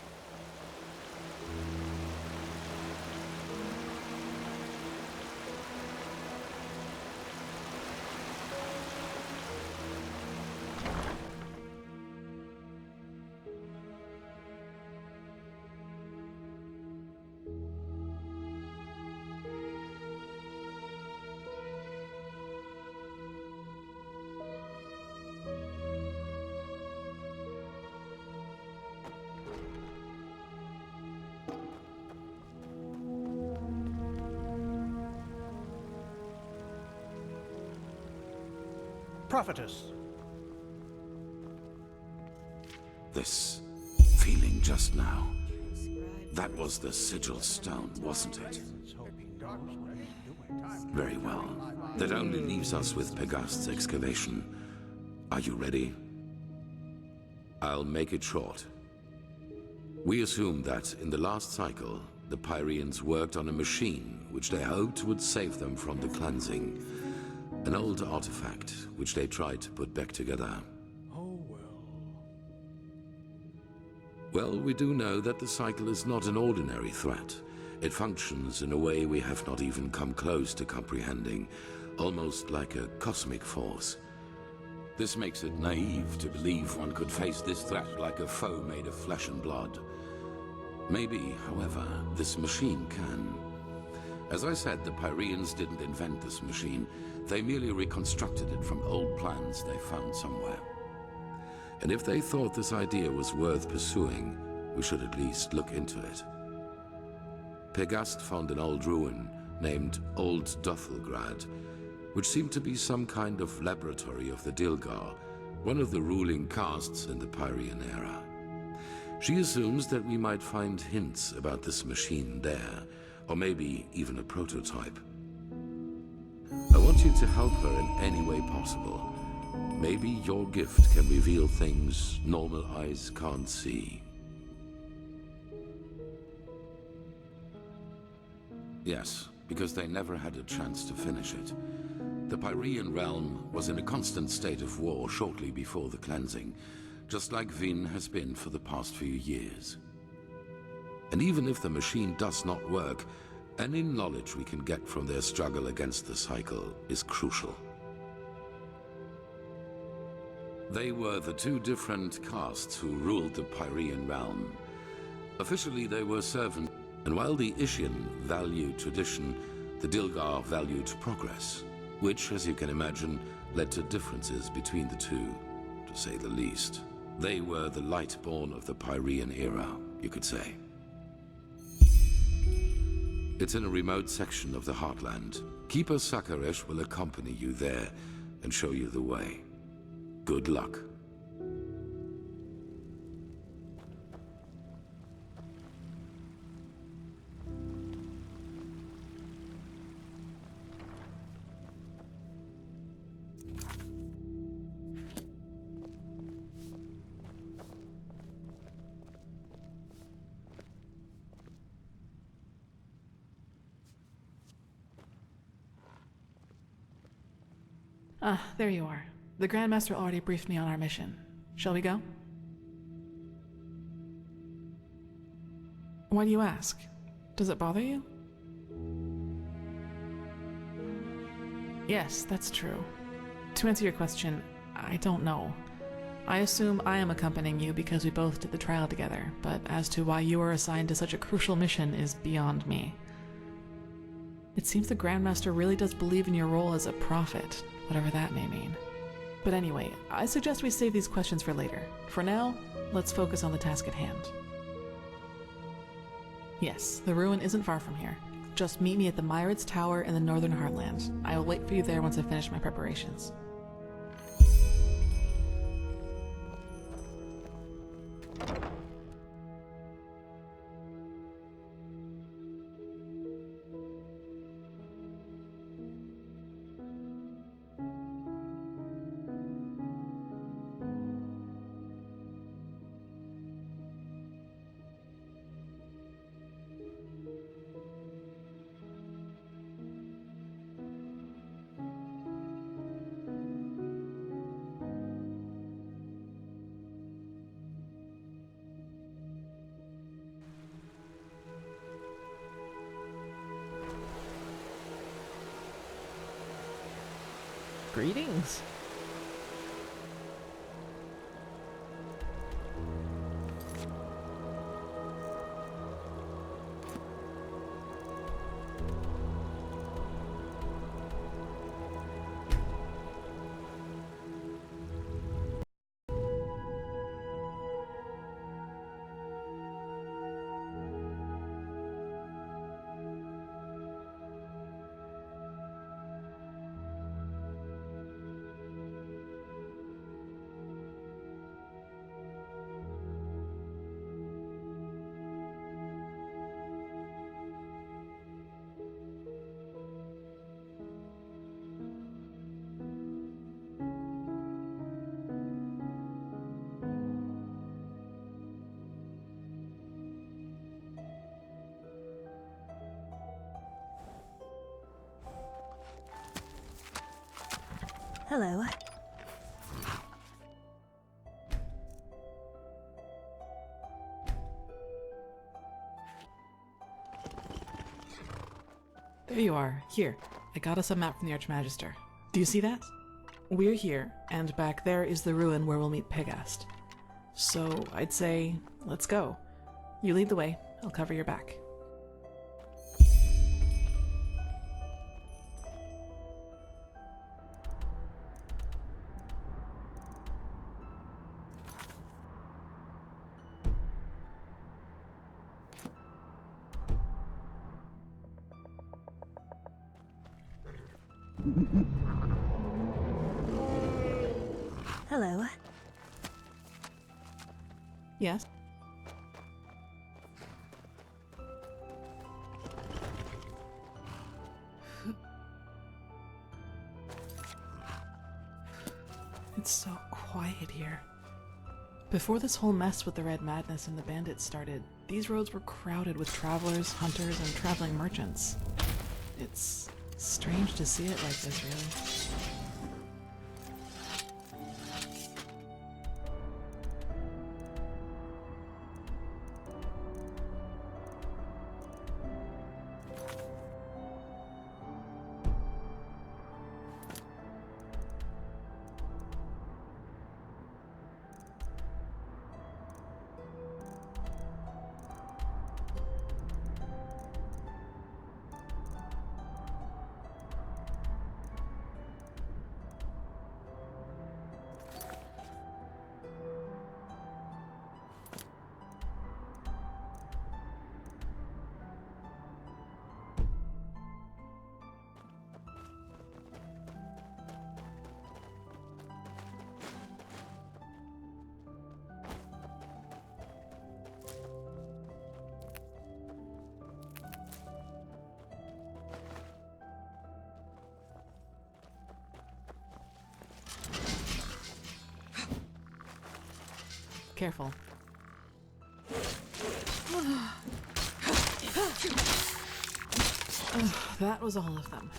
Prophetess. This feeling just now. That was the sigil stone, wasn't it? Very well. That only leaves us with Pegast's excavation. Are you ready? I'll make it short. We assume that in the last cycle, the Pyreans worked on a machine which they hoped would save them from the cleansing. An old artifact which they tried to put back together. Oh well. Well, we do know that the cycle is not an ordinary threat. It functions in a way we have not even come close to comprehending, almost like a cosmic force. This makes it naive to believe one could face this threat like a foe made of flesh and blood. Maybe, however, this machine can. As I said, the Pyreans didn't invent this machine. They merely reconstructed it from old plans they found somewhere. And if they thought this idea was worth pursuing, we should at least look into it. Pegast found an old ruin named Old Dothelgrad, which seemed to be some kind of laboratory of the Dilgar, one of the ruling castes in the Pyrean era. She assumes that we might find hints about this machine there, or maybe even a prototype. I want you to help her in any way possible. Maybe your gift can reveal things normal eyes can't see. Yes, because they never had a chance to finish it. The Pyrean realm was in a constant state of war shortly before the cleansing, just like Vin has been for the past few years. And even if the machine does not work, any knowledge we can get from their struggle against the cycle is crucial. They were the two different castes who ruled the Pyrean realm. Officially, they were servants, and while the Ishian valued tradition, the Dilgar valued progress, which, as you can imagine, led to differences between the two, to say the least. They were the Lightborn of the Pyrean era, you could say. It's in a remote section of the Heartland. Keeper Sakaresh will accompany you there and show you the way. Good luck. Ah, there you are. The Grandmaster already briefed me on our mission. Shall we go? Why do you ask? Does it bother you? Yes, that's true. To answer your question, I don't know. I assume I am accompanying you because we both did the trial together, but as to why you are assigned to such a crucial mission is beyond me. It seems the Grandmaster really does believe in your role as a prophet, whatever that may mean. But anyway, I suggest we save these questions for later. For now, let's focus on the task at hand. Yes, the ruin isn't far from here. Just meet me at the Myrids Tower in the Northern Heartland. I will wait for you there once I finish my preparations. Greetings. Hello. There you are. Here, I got us a map from the Archmagister. Do you see that? We're here, and back there is the ruin where we'll meet Pegast. So I'd say, let's go. You lead the way, I'll cover your back. Hello. Yes? It's so quiet here. Before this whole mess with the Red Madness and the bandits started, these roads were crowded with travelers, hunters, and traveling merchants. It's strange to see it like this, really. Careful. That was all of them.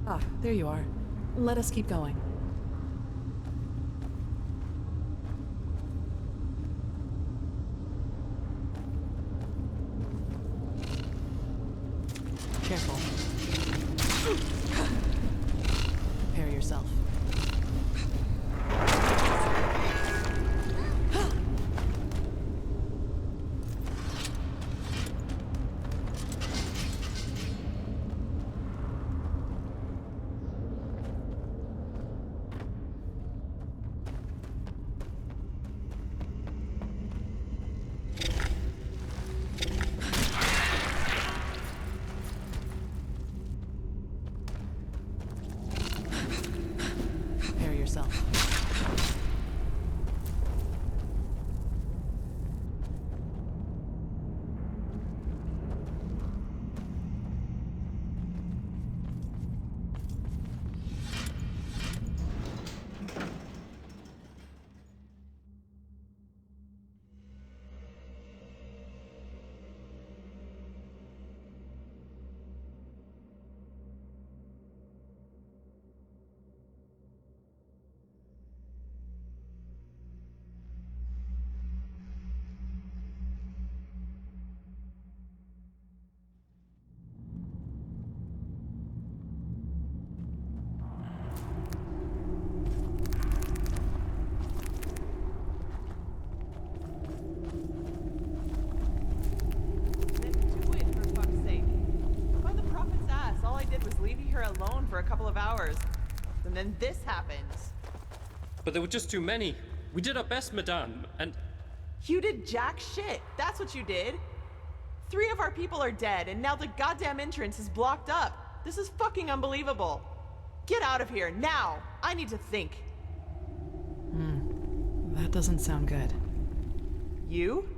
Ah, there you are. Let us keep going. Careful. Prepare yourself. Alone for a couple of hours. and then this happens. But there were just too many. We did our best, madame, and... You did jack shit. That's what you did. 3 of our people are dead, and now the goddamn entrance is blocked up. This is fucking unbelievable. Get out of here, now! I need to think. That doesn't sound good. You?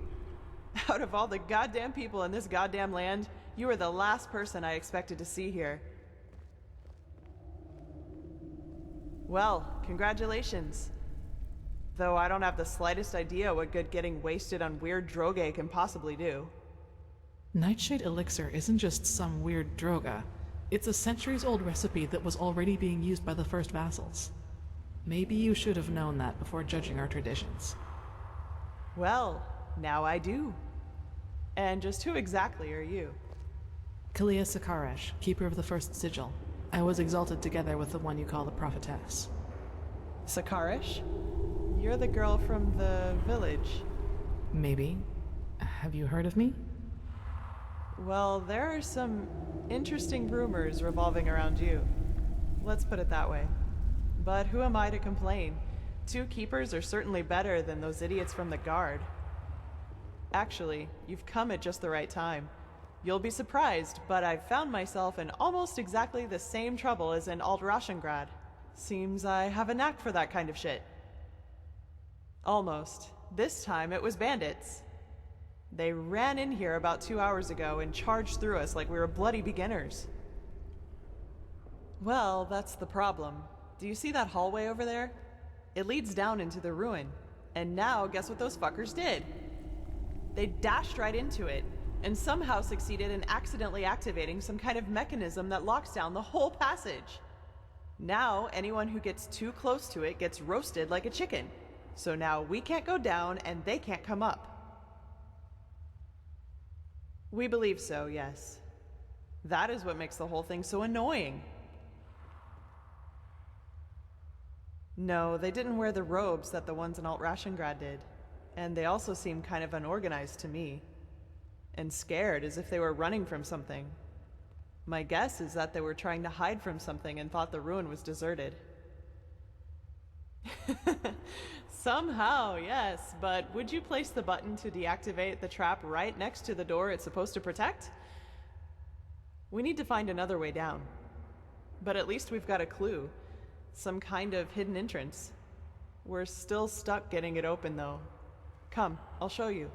Out of all the goddamn people in this goddamn land, you are the last person I expected to see here. Well, congratulations. Though I don't have the slightest idea what good getting wasted on weird droge can possibly do. Nightshade elixir isn't just some weird droga. It's a centuries-old recipe that was already being used by the first vassals. Maybe you should have known that before judging our traditions. Well, now I do. And just who exactly are you? Kalia Sakaresh, keeper of the first sigil. I was exalted together with the one you call the prophetess. Sakaresh? You're the girl from the village. Maybe. Have you heard of me? Well, there are some interesting rumors revolving around you. Let's put it that way. But who am I to complain? 2 keepers are certainly better than those idiots from the guard. Actually, you've come at just the right time. You'll be surprised, but I've found myself in almost exactly the same trouble as in Alt-Rashengrad. Seems I have a knack for that kind of shit. Almost. This time it was bandits. They ran in here about 2 hours ago and charged through us like we were bloody beginners. Well, that's the problem. Do you see that hallway over there? It leads down into the ruin. And now, guess what those fuckers did? They dashed right into it, and somehow succeeded in accidentally activating some kind of mechanism that locks down the whole passage. Now, anyone who gets too close to it gets roasted like a chicken. So now we can't go down, and they can't come up. We believe so, yes. That is what makes the whole thing so annoying. No, they didn't wear the robes that the ones in Alt-Rashengrad did. And they also seemed kind of unorganized to me. And scared, as if they were running from something. My guess is that they were trying to hide from something and thought the ruin was deserted. Somehow, yes, but would you place the button to deactivate the trap right next to the door it's supposed to protect? We need to find another way down. But at least we've got a clue. Some kind of hidden entrance. We're still stuck getting it open, though. Come, I'll show you.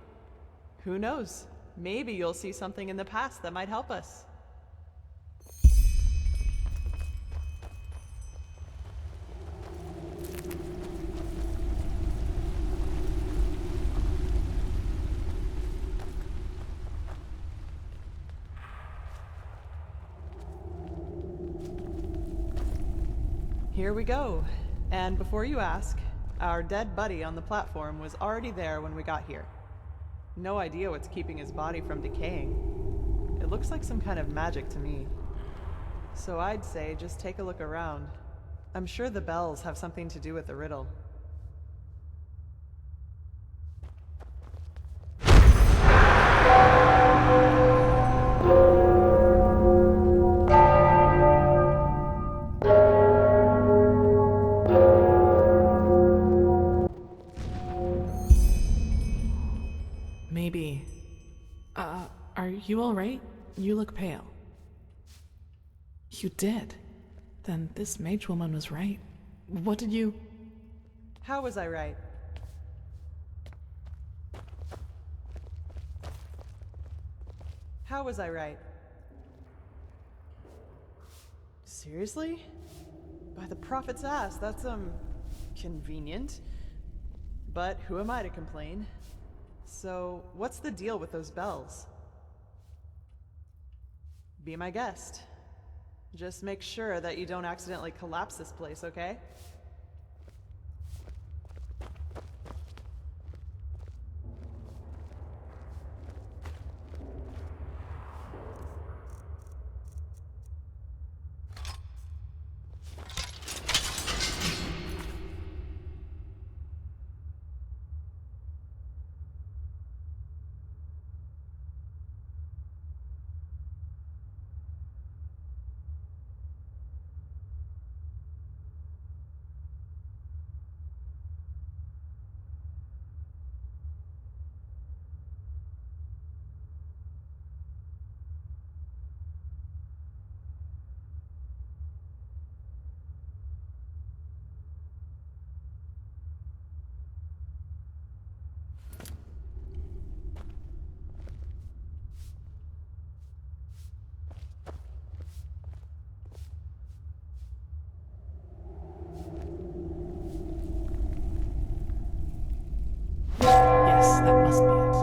Who knows? Maybe you'll see something in the past that might help us. Here we go. And before you ask, our dead buddy on the platform was already there when we got here. No idea what's keeping his body from decaying. It looks like some kind of magic to me. So I'd say just take a look around. I'm sure the bells have something to do with the riddle. Maybe. Are you alright? You look pale. You did? Then this mage woman was right. What did you... How was I right? How was I right? Seriously? By the prophet's ass, that's, convenient. But who am I to complain? So, what's the deal with those bells? Be my guest. Just make sure that you don't accidentally collapse this place, okay? that must be it.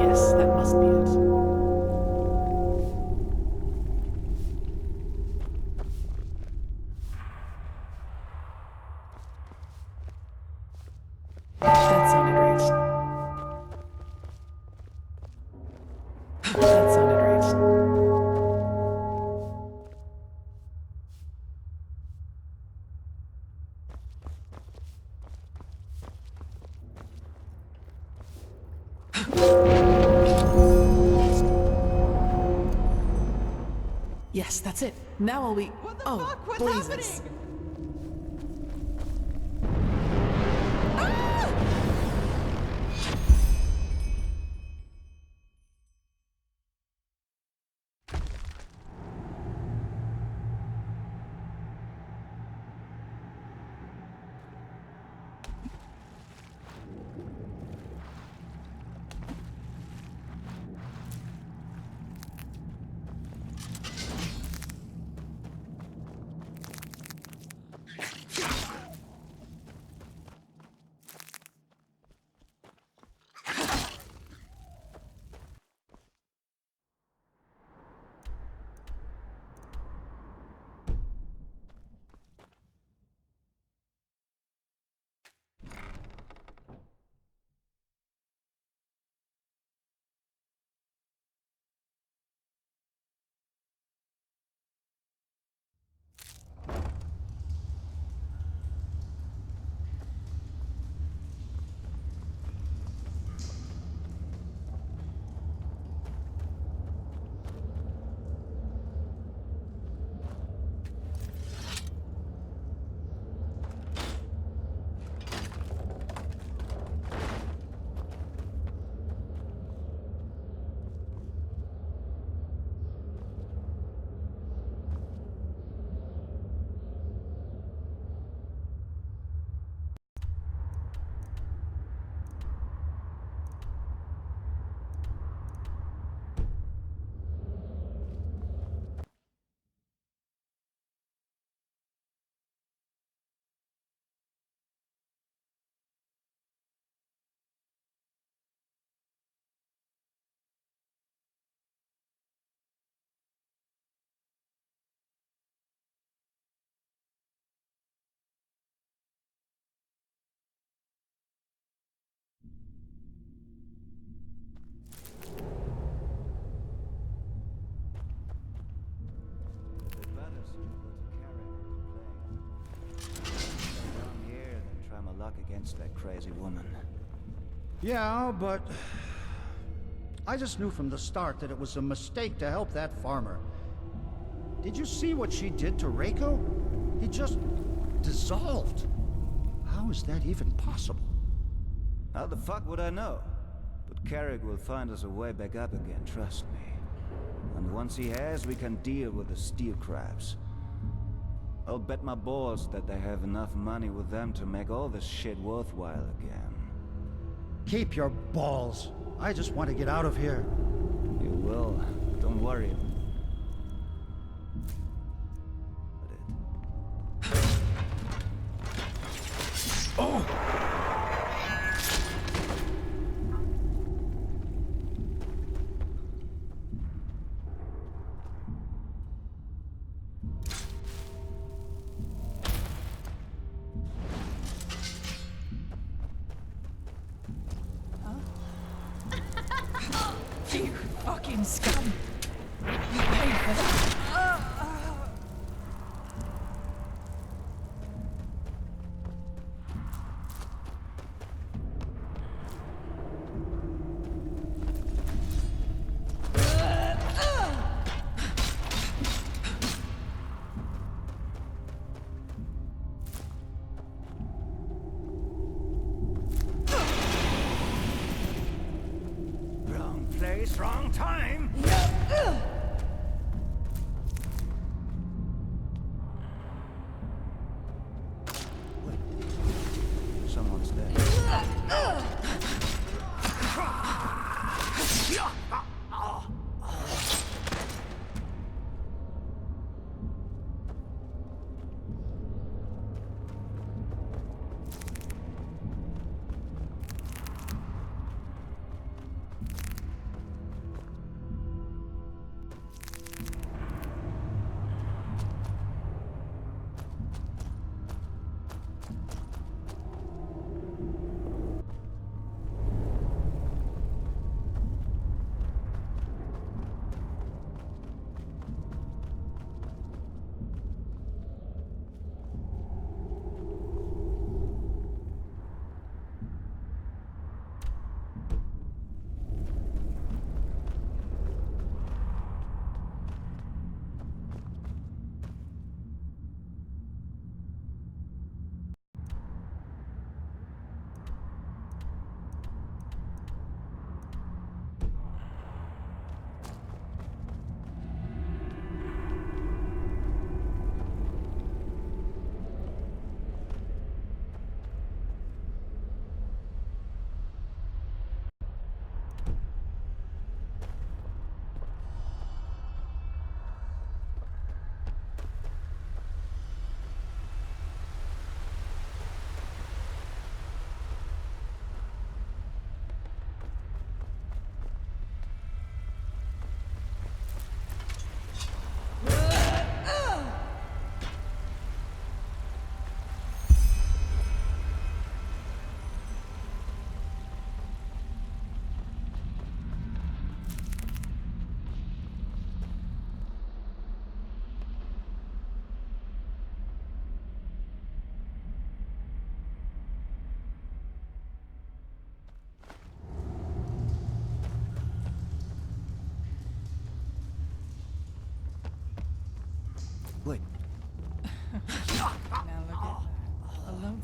Yes, that must be it. That sounded right. That sounded right. Yes, that's it. Now all we... Oh, What's blazes. happening? Against that crazy woman. Yeah, but I just knew from the start that it was a mistake to help that farmer. Did you see what she did to Reiko? He just dissolved. How is that even possible? How the fuck would I know? But Carrick will find us a way back up again, trust me. And once he has, we can deal with the steel crabs. I'll bet my balls that they have enough money with them to make all this shit worthwhile again. Keep your balls. I just want to get out of here. You will. Don't worry. Oh! You fucking scum! You paid for that! Wrong place, wrong time! Wait. Someone's there.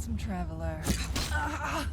handsome traveler. Ah!